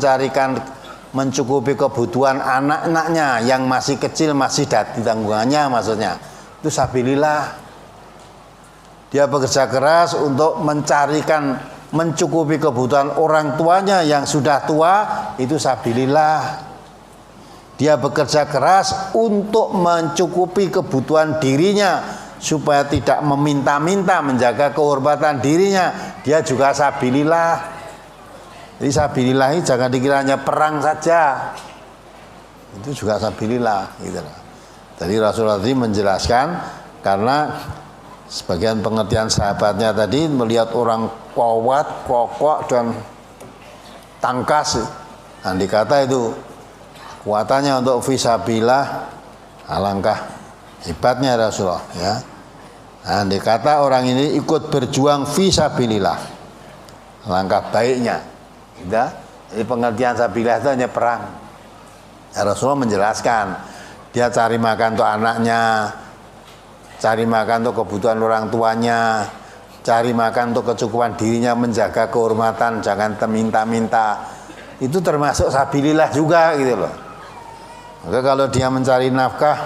mencukupi kebutuhan anak-anaknya yang masih kecil, masih di tanggungannya, maksudnya itu sabilillah. Dia bekerja keras untuk mencukupi kebutuhan orang tuanya yang sudah tua, itu sabilillah. Dia bekerja keras untuk mencukupi kebutuhan dirinya supaya tidak meminta-minta, menjaga kehormatan dirinya, dia juga sabilillah. Jadi sabilillah jangan dikiranya perang saja, itu juga sabilillah gitu. Jadi Rasulullah tadi menjelaskan karena sebagian pengertian sahabatnya tadi melihat orang kuat, kokoh dan tangkas, nah dikata itu kuatannya untuk fisabilillah, alangkah hebatnya Rasulullah ya. Nah dikata orang ini ikut berjuang fisabilillah, alangkah baiknya. Jadi pengertian sabilillah itu hanya perang. Ya, Rasulullah menjelaskan dia cari makan untuk anaknya, cari makan untuk kebutuhan orang tuanya, cari makan untuk kecukupan dirinya, menjaga kehormatan, jangan minta-minta. Itu termasuk sabilillah juga gitu loh. Maka kalau dia mencari nafkah,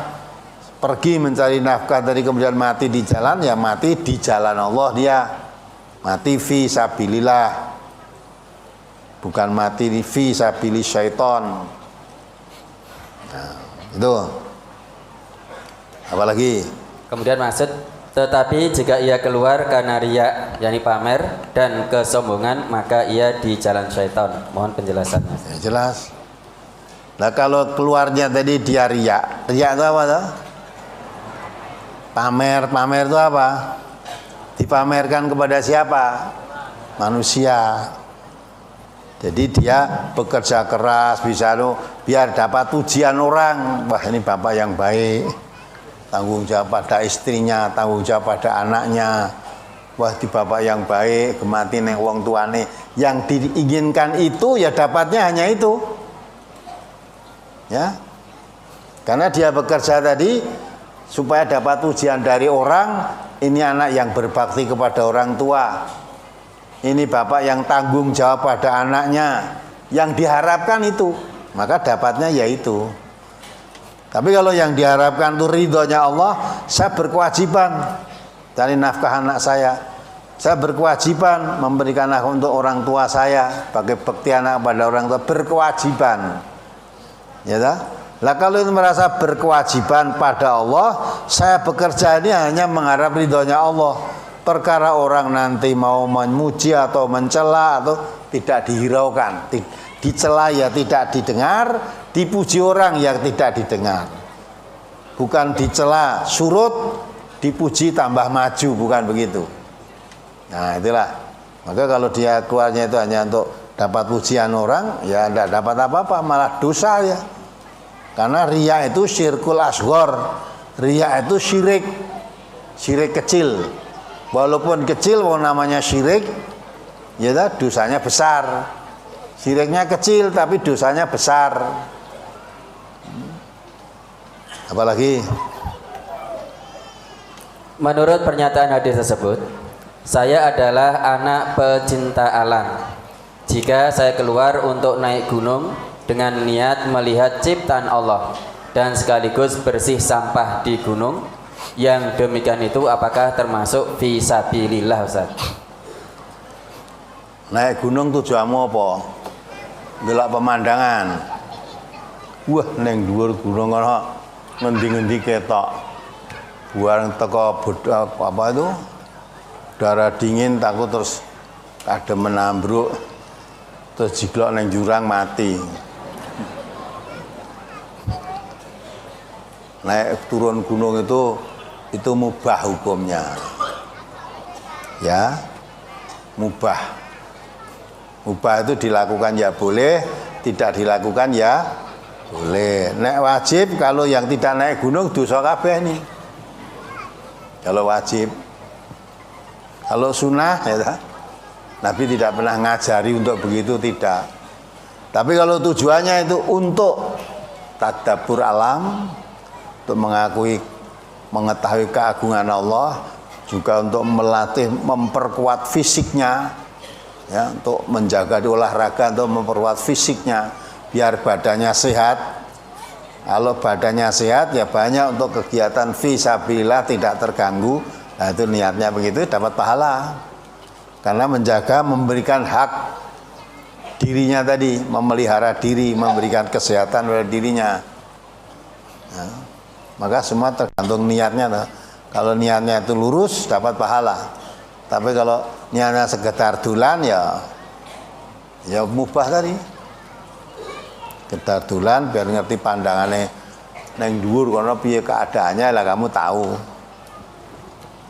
pergi mencari nafkah dari kemudian mati di jalan, ya mati di jalan Allah dia. Mati fi sabilillah. Bukan mati di fi sabili syaiton. Nah, itu. Apalagi? Kemudian maksud, tetapi jika ia keluar karena riya, yakni pamer dan kesombongan, maka ia di jalan syaitan. Mohon penjelasannya. Ya, jelas. Nah kalau keluarnya tadi dia riya, riya itu apa tuh? Pamer itu apa? Dipamerkan kepada siapa? Manusia. Jadi dia bekerja keras bisa biar dapat pujian orang. Wah ini bapak yang baik. tanggung jawab pada istrinya, tanggung jawab pada anaknya. Wah, di bapak yang baik, gemati neng wong tuane. Yang diinginkan itu ya dapatnya hanya itu. Ya. Karena dia bekerja tadi supaya dapat pujian dari orang, ini anak yang berbakti kepada orang tua. Ini bapak yang tanggung jawab pada anaknya. Yang diharapkan itu, maka dapatnya yaitu. Tapi kalau yang diharapkan itu ridhonya Allah, saya berkewajiban cari nafkah anak saya berkewajiban memberikan nafkah untuk orang tua saya, bagi bekti anak pada orang tua, berkewajiban. Ya tak? Lah kalau itu merasa berkewajiban pada Allah, saya bekerja ini hanya mengharap ridhonya Allah. Perkara orang nanti mau memuji atau mencela atau tidak dihiraukan, dicela ya tidak didengar, dipuji orang yang tidak didengar. Bukan dicela surut, dipuji tambah maju, bukan begitu. Nah itulah. Maka kalau dia keluarnya itu hanya untuk dapat pujian orang, ya tidak dapat apa-apa, malah dosa ya. Karena riya itu syirkul asghar. Riya itu syirik kecil. Walaupun kecil, namanya syirik, ya dosanya besar. Syiriknya kecil tapi dosanya besar. Apalagi? Menurut pernyataan hadis tersebut, saya adalah anak pecinta alam. Jika saya keluar untuk naik gunung dengan niat melihat ciptaan Allah dan sekaligus bersih sampah di gunung, yang demikian itu apakah termasuk fi sabilillah, Ustaz? Naik gunung tujuanmu apa? Delok pemandangan. Wah, neng dhuwur gunung ana ngendi-ngendi ketok. Buang teko apa itu? Darah dingin takut terus ada menambruk terus jiglok neng jurang mati. Naik turun gunung itu mubah hukumnya. Ya. Mubah. Mubah itu dilakukan ya boleh, tidak dilakukan ya boleh. Nek wajib kalau yang tidak naik gunung dosa kabeh nih. Kalau wajib. Kalau sunnah ya Nabi tidak pernah ngajari untuk begitu, tidak. Tapi kalau tujuannya itu untuk tadabbur alam, untuk mengetahui keagungan Allah, juga untuk melatih, memperkuat fisiknya, ya, untuk menjaga olahraga, untuk memperkuat fisiknya, biar badannya sehat. Kalau badannya sehat, ya banyak untuk kegiatan fisabilillah tidak terganggu. Nah itu niatnya begitu, dapat pahala. Karena menjaga, memberikan hak dirinya tadi, memelihara diri, memberikan kesehatan pada dirinya. Nah, maka semua tergantung niatnya. Kalau niatnya itu lurus, dapat pahala. Tapi kalau niatnya sekedar dulan, ya mubah tadi. Sekedar dulan, biar ngerti pandangannya neng dhuwur kono piye keadaannya, lah kamu tahu.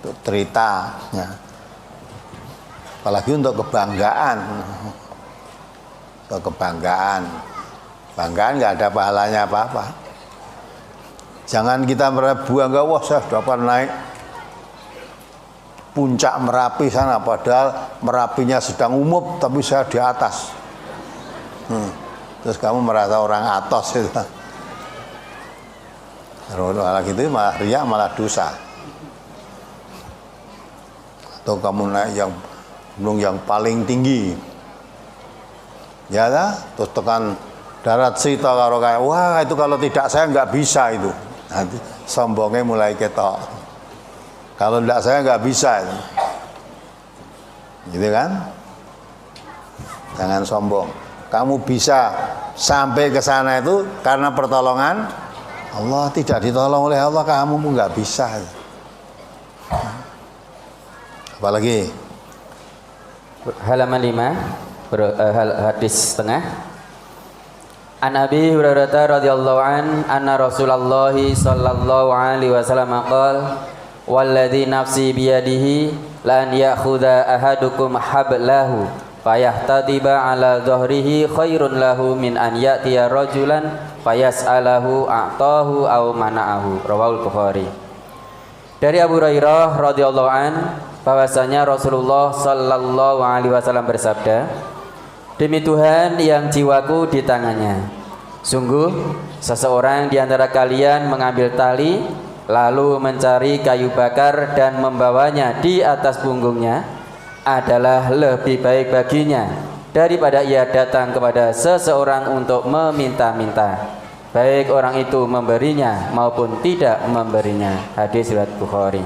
Untuk cerita, ya. Apalagi untuk kebanggaan. Untuk kebanggaan. Banggaan nggak ada pahalanya apa-apa. Jangan kita bangga, wah saya dapat naik puncak Merapi sana, padahal Merapinya sedang umum, tapi saya di atas. Terus kamu merasa orang atas itu. Malah gitu, malah riya, malah dosa. Atau kamu naik yang gunung yang paling tinggi, ya lah, terus tekan darat cerita karo kayak, wah itu kalau tidak saya nggak bisa itu. Nanti sombongnya mulai ketok. Kalau tidak saya nggak bisa itu. Gitu kan? Jangan sombong. Kamu bisa sampai ke sana itu karena pertolongan Allah. Tidak ditolong oleh Allah, kamu pun nggak bisa. Apalagi? Halaman 5, hadis setengah. An Abi Hurairah radhiyallahu anna Rasulullah sallallahu alaihi wasallam qala walladzi nafsi biyadihi la an ya'khudha ahadukum hablahu fayahtadiba ala dhahrihi khairun lahu min an ya'tiya rajulan fayas'alahu a'tahu aw mana'ahu. Rawahul Bukhari. Dari Abu Hurairah radhiyallahu an bahwasanya Rasulullah sallallahu alaihi wasallam bersabda, demi Tuhan yang jiwaku di tangannya, sungguh seseorang di antara kalian mengambil tali lalu mencari kayu bakar dan membawanya di atas punggungnya adalah lebih baik baginya daripada ia datang kepada seseorang untuk meminta-minta, baik orang itu memberinya maupun tidak memberinya. Hadis riwayat Bukhari.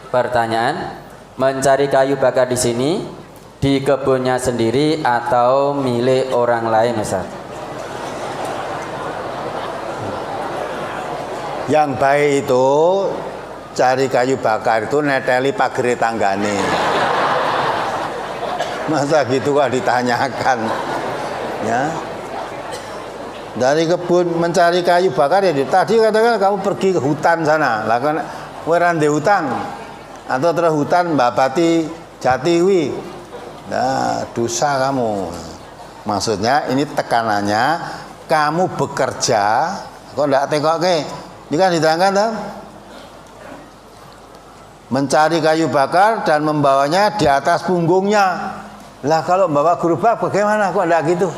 Pertanyaan, mencari kayu bakar di sini di kebunnya sendiri atau milik orang lain, Ustaz? Yang baik itu cari kayu bakar itu neteli pagere tanggane. Masa gitu kok ditanyakan, ya? Dari kebun mencari kayu bakar ya. Tadi katakan kamu pergi ke hutan sana, lah kan weran di hutan atau terus hutan babati jatiwi. Nah, dosa kamu. Maksudnya ini tekanannya kamu bekerja kok ndak tekoke. Ini kan diterangkan toh? Mencari kayu bakar dan membawanya di atas punggungnya. Lah kalau membawa gerobak bagaimana? Kok enggak gitu?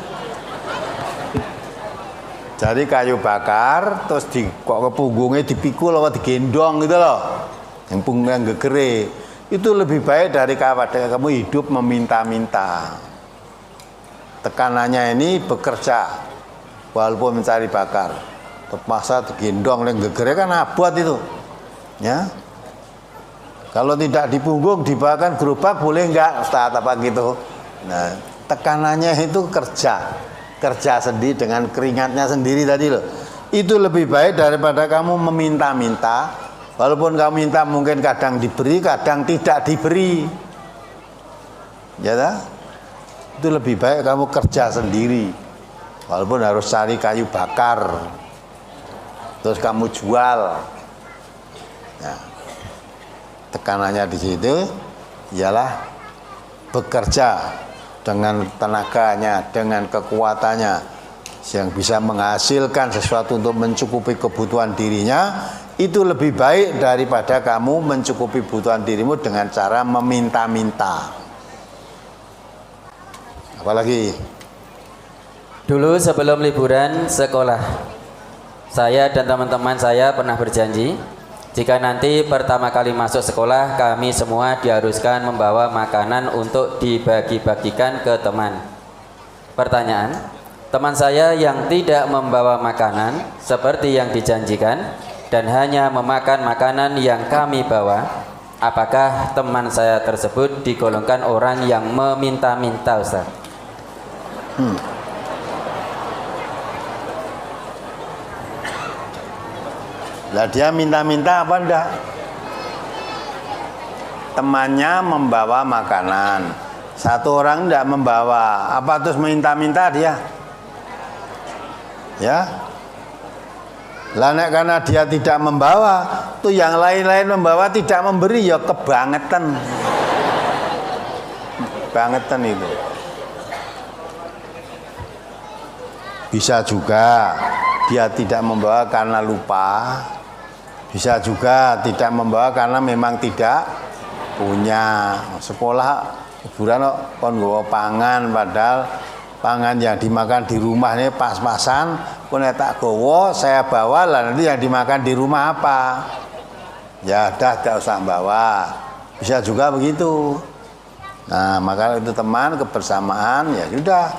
Jadi kayu bakar terus kok ke punggungnya dipikul atau digendong gitu loh. Yang punggungnya gegere. Itu lebih baik daripada kamu hidup meminta-minta. Tekanannya ini bekerja walaupun mencari bakar. Terpaksa digendong yang gegere kan abot itu. Ya. Kalau tidak di punggung dibawakan gerobak boleh enggak Ustaz apa gitu. Nah, tekanannya itu kerja sendiri dengan keringatnya sendiri tadi loh. Itu lebih baik daripada kamu meminta-minta. Walaupun kamu minta mungkin kadang diberi, kadang tidak diberi. Ya dah? Itu lebih baik kamu kerja sendiri. Walaupun harus cari kayu bakar. Terus kamu jual. Nah, tekanannya di situ ialah bekerja dengan tenaganya, dengan kekuatannya yang bisa menghasilkan sesuatu untuk mencukupi kebutuhan dirinya, itu lebih baik daripada kamu mencukupi kebutuhan dirimu dengan cara meminta-minta. Apalagi dulu sebelum liburan sekolah, saya dan teman-teman saya pernah berjanji jika nanti pertama kali masuk sekolah, kami semua diharuskan membawa makanan untuk dibagi-bagikan ke teman. Pertanyaan, teman saya yang tidak membawa makanan seperti yang dijanjikan dan hanya memakan makanan yang kami bawa, apakah teman saya tersebut digolongkan orang yang meminta-minta, Ustaz? Lah dia minta-minta apa enggak? Temannya membawa makanan, satu orang enggak membawa, apa terus minta-minta dia? Ya. Lah nek karena dia tidak membawa, tuh yang lain-lain membawa tidak memberi, ya kebangetan. Kebangetan itu. Bisa juga dia tidak membawa karena lupa. Bisa juga tidak membawa karena memang tidak punya. Sekolah hiburan kok kon nggawa pangan, padahal pangan yang dimakan di rumah ini pas-pasan, kon tak gowo saya bawa lah, nanti yang dimakan di rumah apa? Ya udah tidak usah bawa. Bisa juga begitu. Nah, maka itu teman kebersamaan, ya sudah.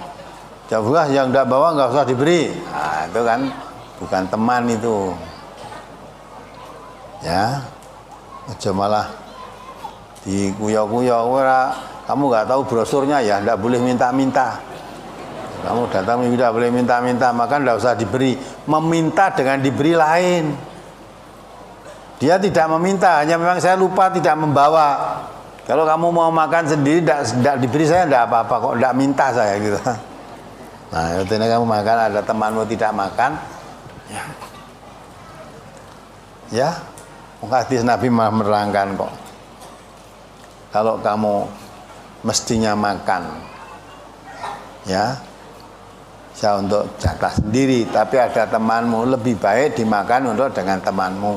Jawablah yang tidak bawa nggak usah diberi. Nah, itu kan bukan teman itu. Ya, aja malah dikuyok-kuyok, kamu nggak tahu brosurnya ya, nggak boleh minta-minta. Kamu datang tidak boleh minta-minta, maka nggak usah diberi. Meminta dengan diberi lain. Dia tidak meminta, hanya memang saya lupa tidak membawa. Kalau kamu mau makan sendiri, tidak diberi saya, tidak apa-apa kok, tidak minta saya gitu. Nah, artinya kamu makan, ada temanmu tidak makan, ya. Hadis Nabi malah menerangkan kok. Kalau kamu mestinya makan, ya, saya untuk jatah sendiri, tapi ada temanmu, lebih baik dimakan untuk dengan temanmu.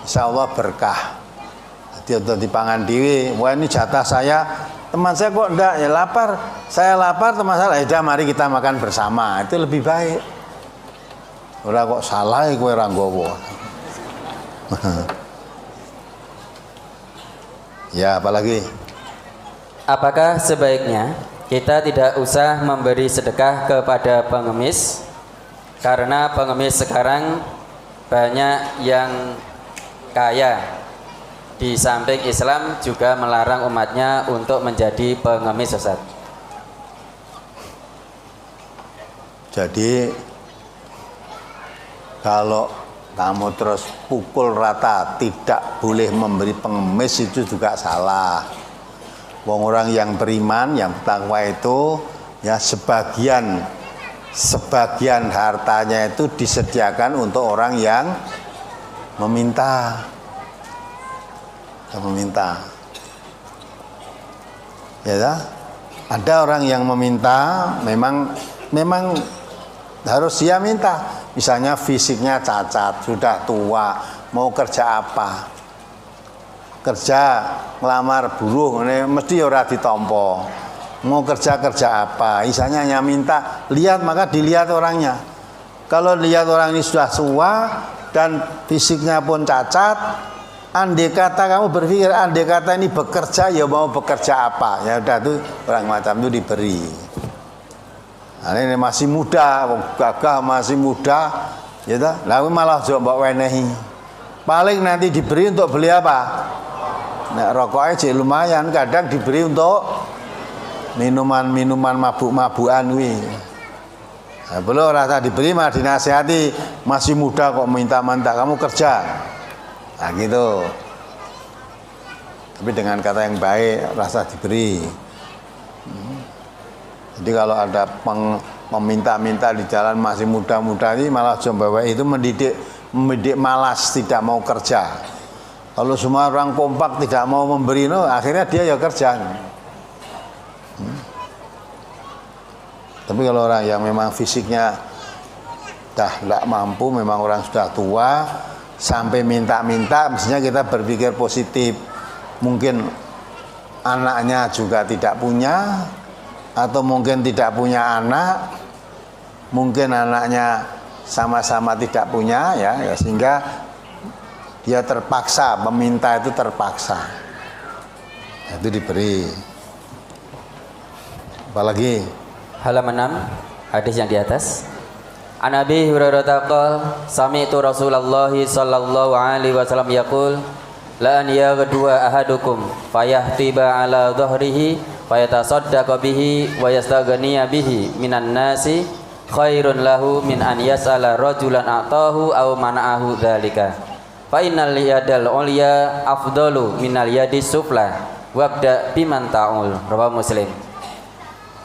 insya Allah berkah. Jadi untuk dipangan dhewe, wah ini jatah saya, teman saya kok enggak, ya lapar, saya lapar, teman saya, ya mari kita makan bersama, itu lebih baik. Ora kok salah kowe ora nggowo. Ya, apalagi? Apakah sebaiknya kita tidak usah memberi sedekah kepada pengemis karena pengemis sekarang banyak yang kaya? Di samping Islam juga melarang umatnya untuk menjadi pengemis, Ustaz. Jadi kalau kamu terus pukul rata tidak boleh memberi pengemis itu juga salah. Wong orang yang beriman, yang bertakwa itu ya sebagian hartanya itu disediakan untuk orang yang meminta. Ya, ada orang yang meminta, memang harus dia minta. Misalnya fisiknya cacat, sudah tua, mau kerja apa? Kerja ngelamar buruh, ini mesti ora ditompo. Mau kerja apa? Misalnya hanya minta, lihat maka dilihat orangnya. Kalau lihat orang ini sudah tua dan fisiknya pun cacat, andai kata kamu berpikir, andai kata ini bekerja, ya mau bekerja apa? Ya udah tuh orang macam itu diberi. Nah, ini masih muda, gagah masih muda, ya toh. Lalu malah coba wenehi. Paling nanti diberi untuk beli apa? Nah, rokoknya jadi lumayan, kadang diberi untuk minuman mabuk-mabukan wi. Nah, belum rasa diberi malah dinasihati, masih muda kok minta-minta, kamu kerja. Nah gitu. Tapi dengan kata yang baik, rasa diberi. Jadi kalau ada meminta-minta di jalan masih muda-muda ini malah coba itu mendidik malas, tidak mau kerja. Kalau semua orang kompak tidak mau memberi, no, akhirnya dia ya kerja. Tapi kalau orang yang memang fisiknya dah tidak mampu, memang orang sudah tua, sampai minta-minta, mestinya kita berpikir positif. Mungkin anaknya juga tidak punya, atau mungkin tidak punya anak, mungkin anaknya sama-sama tidak punya, ya sehingga dia terpaksa, meminta itu terpaksa. Itu diberi. Apalagi? Halaman 6, hadis yang di atas. An Abi Hurairah taqal sami'tu Rasulullah sallallahu alaihi wasallam yaqul la an yaghdua ahadukum fayahtiba ala dhahrihi fayatasaddaqa bihi wa yastaghniya bihi minan nasi khairun lahu min an yas'ala rajulan a'tahu aw mana'ahu dzalika fa innal yadal ulya afdalu minal yadis sufla wabda biman ta'ul. Rawahu Muslim.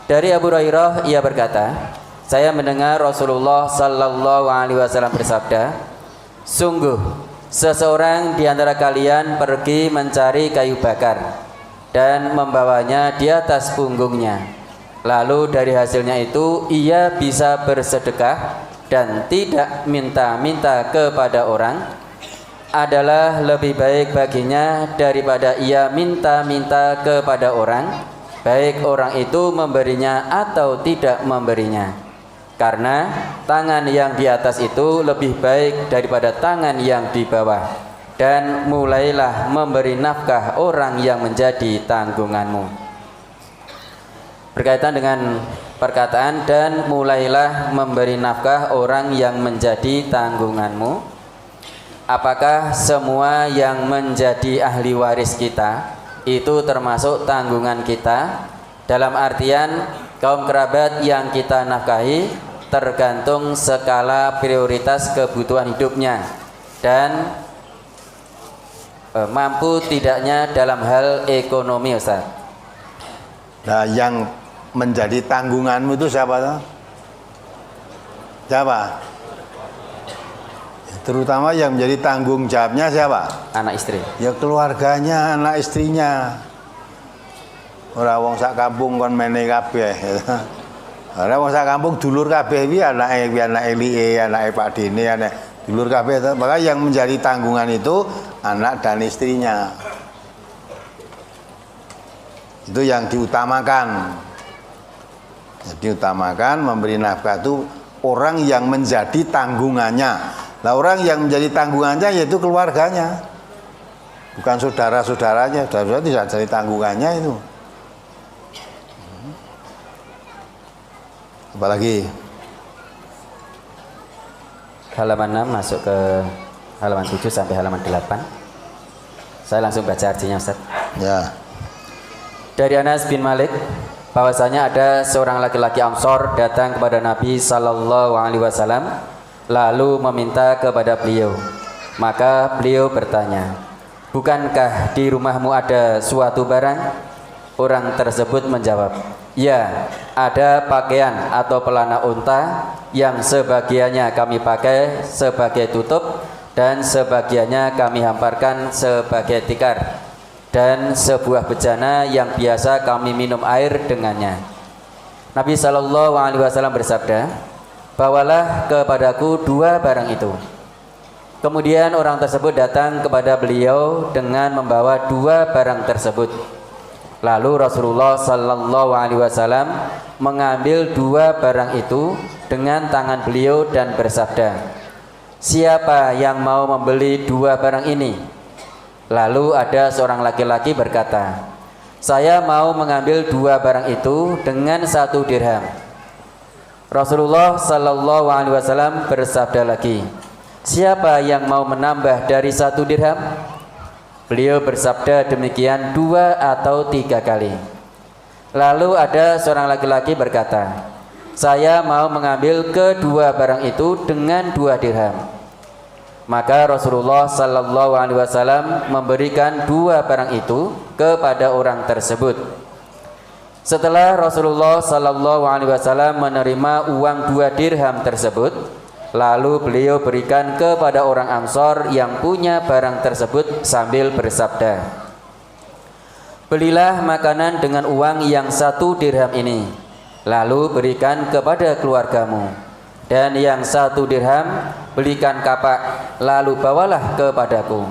Dari Abu Hurairah ia berkata, saya mendengar Rasulullah sallallahu alaihi wasallam bersabda, sungguh seseorang di antara kalian pergi mencari kayu bakar dan membawanya di atas punggungnya. Lalu dari hasilnya itu ia bisa bersedekah dan tidak minta-minta kepada orang, adalah lebih baik baginya daripada ia minta-minta kepada orang, baik orang itu memberinya atau tidak memberinya. Karena tangan yang di atas itu lebih baik daripada tangan yang di bawah. Dan mulailah memberi nafkah orang yang menjadi tanggunganmu. Berkaitan dengan perkataan dan mulailah memberi nafkah orang yang menjadi tanggunganmu. Apakah semua yang menjadi ahli waris kita itu termasuk tanggungan kita? Dalam artian kaum kerabat yang kita nafkahi tergantung skala prioritas kebutuhan hidupnya dan mampu tidaknya dalam hal ekonomi, Ustaz. Nah, yang menjadi tanggunganmu itu siapa? Siapa? Terutama yang menjadi tanggung jawabnya siapa? Anak istri. Ya keluarganya, anak istrinya. Ora wong sak kampung kon mene kabeh. Ora wong sak kampung dulur kabeh iki anake Lie, anake Pak Dene, anak dulur kabeh. Maka yang menjadi tanggungan itu anak dan istrinya. Itu yang diutamakan. Jadi utamakan memberi nafkah itu orang yang menjadi tanggungannya. Nah, orang yang menjadi tanggungannya yaitu keluarganya, bukan saudara-saudaranya. Saudara tidak jadi tanggungannya itu. Apalagi halaman 6 masuk ke halaman 7 sampai halaman 8. Saya langsung baca artinya, Ustaz. ya. Dari Anas bin Malik bahwasanya ada seorang laki-laki Ansor datang kepada Nabi sallallahu alaihi wasallam lalu meminta kepada beliau. Maka beliau bertanya, "Bukankah di rumahmu ada suatu barang?" Orang tersebut menjawab, "Ya, ada pakaian atau pelana unta yang sebagiannya kami pakai sebagai tutup dan sebagiannya kami hamparkan sebagai tikar, dan sebuah bejana yang biasa kami minum air dengannya." Nabi Shallallahu Alaihi Wasallam bersabda, "Bawalah kepadaku dua barang itu." Kemudian orang tersebut datang kepada beliau dengan membawa dua barang tersebut. Lalu Rasulullah Shallallahu Alaihi Wasallam mengambil dua barang itu dengan tangan beliau dan bersabda, "Siapa yang mau membeli dua barang ini?" Lalu ada seorang laki-laki berkata, "Saya mau mengambil dua barang itu dengan 1 dirham." Rasulullah Sallallahu Alaihi Wasallam bersabda lagi, "Siapa yang mau menambah dari 1 dirham?" Beliau bersabda demikian 2 atau 3 kali. Lalu ada seorang laki-laki berkata, "Saya mau mengambil kedua barang itu dengan 2 dirham." Maka Rasulullah Sallallahu Alaihi Wasallam memberikan dua barang itu kepada orang tersebut. Setelah Rasulullah Sallallahu Alaihi Wasallam menerima uang 2 dirham tersebut, lalu beliau berikan kepada orang Ansor yang punya barang tersebut sambil bersabda, "Belilah makanan dengan uang yang 1 dirham ini, lalu berikan kepada keluargamu. Dan yang 1 dirham belikan kapak, lalu bawalah kepadaku."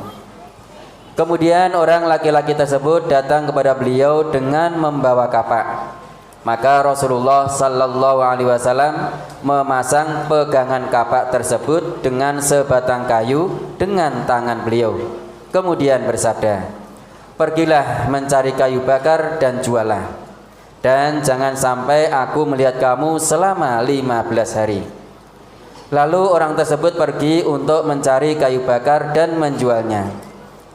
Kemudian orang laki-laki tersebut datang kepada beliau dengan membawa kapak. Maka Rasulullah Sallallahu Alaihi Wasallam memasang pegangan kapak tersebut dengan sebatang kayu dengan tangan beliau. Kemudian bersabda, "Pergilah mencari kayu bakar dan jualah. Dan jangan sampai aku melihat kamu selama 15 hari." Lalu orang tersebut pergi untuk mencari kayu bakar dan menjualnya.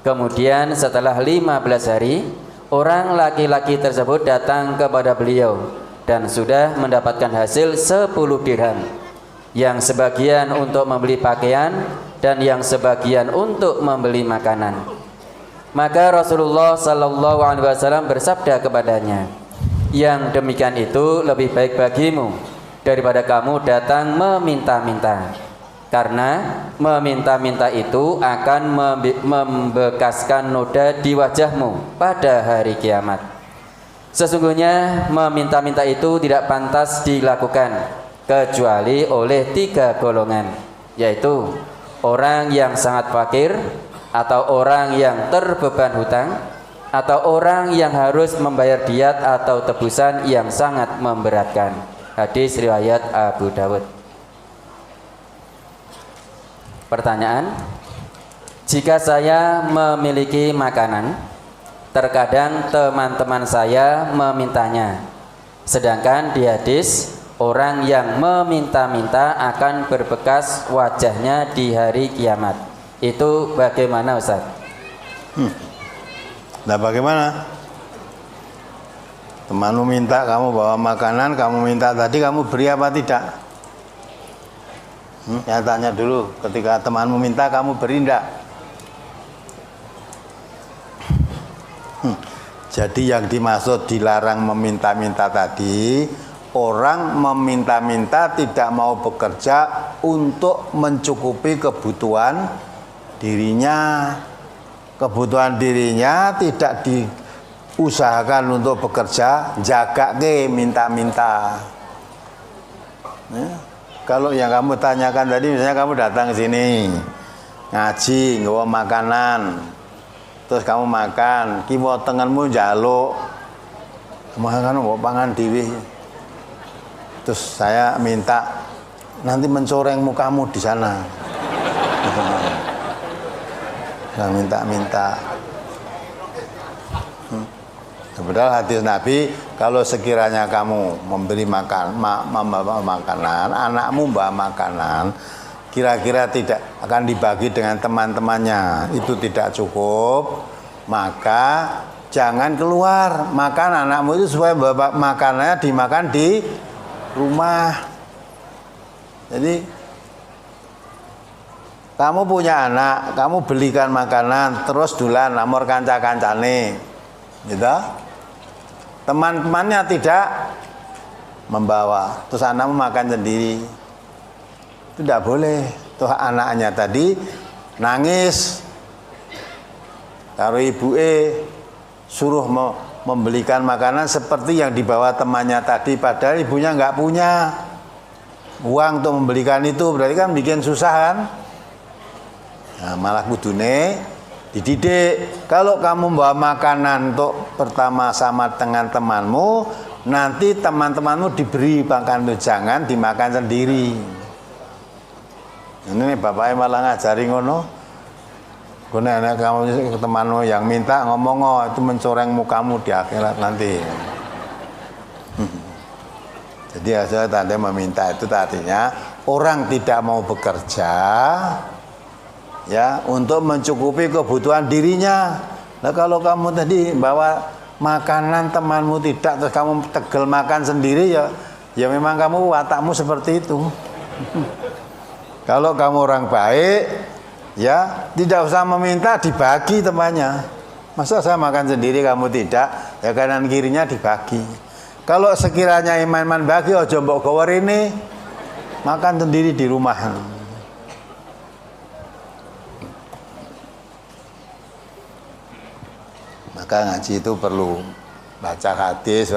Kemudian setelah 15 hari, orang laki-laki tersebut datang kepada beliau dan sudah mendapatkan hasil 10 dirham, yang sebagian untuk membeli pakaian dan yang sebagian untuk membeli makanan. Maka Rasulullah Sallallahu Alaihi Wasallam bersabda kepadanya, "Yang demikian itu lebih baik bagimu daripada kamu datang meminta-minta, karena meminta-minta itu akan membekaskan noda di wajahmu pada hari kiamat. Sesungguhnya meminta-minta itu tidak pantas dilakukan kecuali oleh 3 golongan, yaitu orang yang sangat fakir, atau orang yang terbeban hutang, atau orang yang harus membayar diat atau tebusan yang sangat memberatkan." Hadis riwayat Abu Dawud. Pertanyaan, jika saya memiliki makanan, terkadang teman-teman saya memintanya, sedangkan di hadis orang yang meminta-minta akan berbekas wajahnya di hari kiamat. Itu bagaimana, Ustaz? Nah, bagaimana? Temanmu minta, kamu bawa makanan, kamu minta tadi, kamu beri apa tidak? Ya, tanya dulu, ketika temanmu minta, kamu beri enggak? Jadi yang dimaksud dilarang meminta-minta tadi, orang meminta-minta tidak mau bekerja untuk mencukupi kebutuhan dirinya. Kebutuhan dirinya tidak diusahakan untuk bekerja, jaga ke minta-minta. Ya. Kalau yang kamu tanyakan tadi, misalnya kamu datang ke sini, ngaji, nggawa makanan. Terus kamu makan, kiwa tengenmu njaluk. Makan mbok pangan dhewe. Terus saya minta nanti mencoreng mukamu di sana. Saya minta. Padahal hadis Nabi, kalau sekiranya kamu memberi membawa makanan, anakmu bawa makanan, kira-kira tidak akan dibagi dengan teman-temannya, itu tidak cukup, maka jangan keluar, makan anakmu itu supaya bawa makanannya dimakan di rumah. Jadi kamu punya anak, kamu belikan makanan, terus dulan namor kanca-kancane, gitu. Teman-temannya tidak membawa, terus anakmu makan sendiri, itu tidak boleh. Tuh anaknya tadi nangis, karo ibuke suruh membelikan makanan seperti yang dibawa temannya tadi, padahal ibunya nggak punya uang untuk membelikan itu, berarti kan bikin susah kan. Nah, malah kudune dididik. Kalau kamu bawa makanan untuk pertama sama dengan temanmu, nanti teman-temanmu diberi makan itu, jangan dimakan sendiri. Ini bapaknya malah ngajari ngono. Kone anak kamu temanmu yang minta ngomong itu mencoreng mukamu di akhirat nanti. Jadi asal tanda meminta itu artinya orang tidak mau bekerja, ya, untuk mencukupi kebutuhan dirinya. Nah, kalau kamu tadi bawa makanan temanmu tidak, terus kamu tegel makan sendiri, ya memang kamu watakmu seperti itu. Kalau kamu orang baik, ya tidak usah meminta, dibagi temannya. Masa saya makan sendiri kamu tidak, ya kanan kirinya dibagi. Kalau sekiranya iman-iman bagi, ojo mbok gawe rene, makan sendiri di rumah. Maka ngaji itu perlu baca hadis,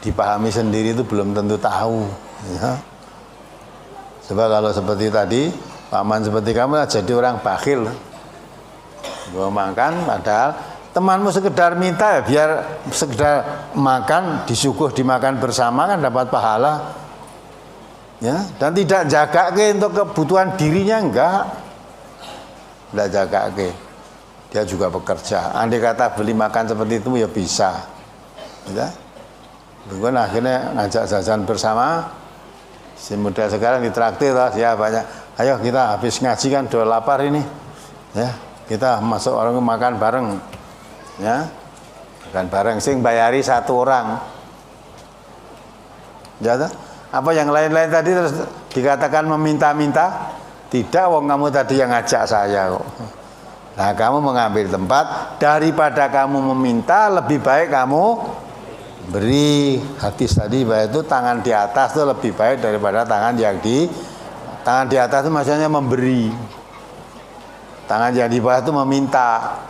dipahami sendiri itu belum tentu tahu, ya. Sebab kalau seperti tadi, paman seperti kamu jadi orang bakhil, mau makan, padahal temanmu sekedar minta, ya biar sekedar makan, disuguh dimakan bersama kan dapat pahala, ya. Dan tidak jaga untuk kebutuhan dirinya, enggak jaga dia juga bekerja. Andai kata beli makan seperti itu ya bisa, ya. Bukan akhirnya ngajak jajan bersama. Si muda sekarang ditraktir lah, ya banyak. Ayo kita habis ngaji kan udah lapar ini, ya kita masuk orang makan bareng, ya makan bareng. Sing bayari satu orang, ya. Apa yang lain-lain tadi terus dikatakan meminta-minta? Tidak, wong kamu tadi yang ngajak saya kok. Nah, kamu mengambil tempat, daripada kamu meminta, lebih baik kamu beri. Hadis tadi bahwa itu tangan di atas itu lebih baik daripada tangan yang di atas itu maksudnya memberi. Tangan yang di bawah itu meminta.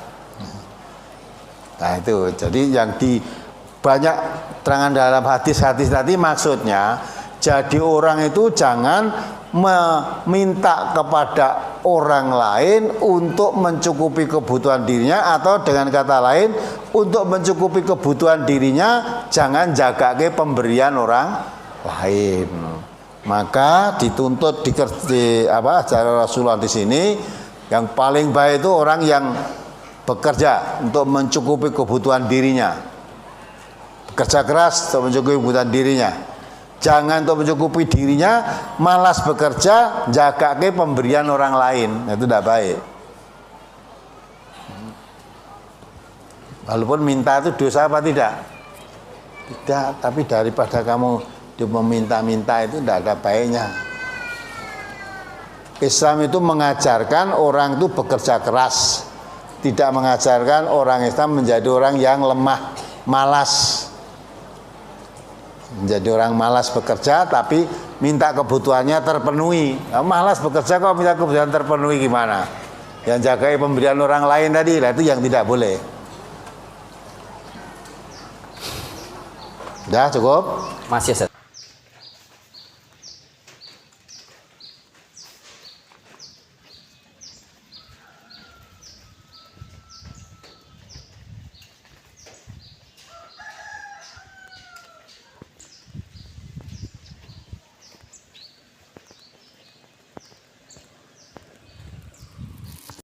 Nah itu, jadi yang di banyak terangan dalam hadis-hadis tadi maksudnya, jadi orang itu jangan meminta kepada orang lain untuk mencukupi kebutuhan dirinya, atau dengan kata lain untuk mencukupi kebutuhan dirinya jangan jaga ke pemberian orang lain. Maka dituntut ajaran Rasulullah di sini, yang paling baik itu orang yang bekerja untuk mencukupi kebutuhan dirinya, bekerja keras untuk mencukupi kebutuhan dirinya. Jangan untuk mencukupi dirinya, malas bekerja, jaga ke pemberian orang lain. Itu tidak baik. Walaupun minta itu dosa apa tidak? Tidak, tapi daripada kamu meminta-minta itu tidak ada baiknya. Islam itu mengajarkan orang itu bekerja keras, tidak mengajarkan orang Islam menjadi orang yang lemah, malas. Menjadi orang malas bekerja tapi minta kebutuhannya terpenuhi. Nah, malas bekerja kok minta kebutuhan terpenuhi gimana? Yang jagai pemberian orang lain tadi, nah itu yang tidak boleh. Sudah cukup? Masih, Ustaz.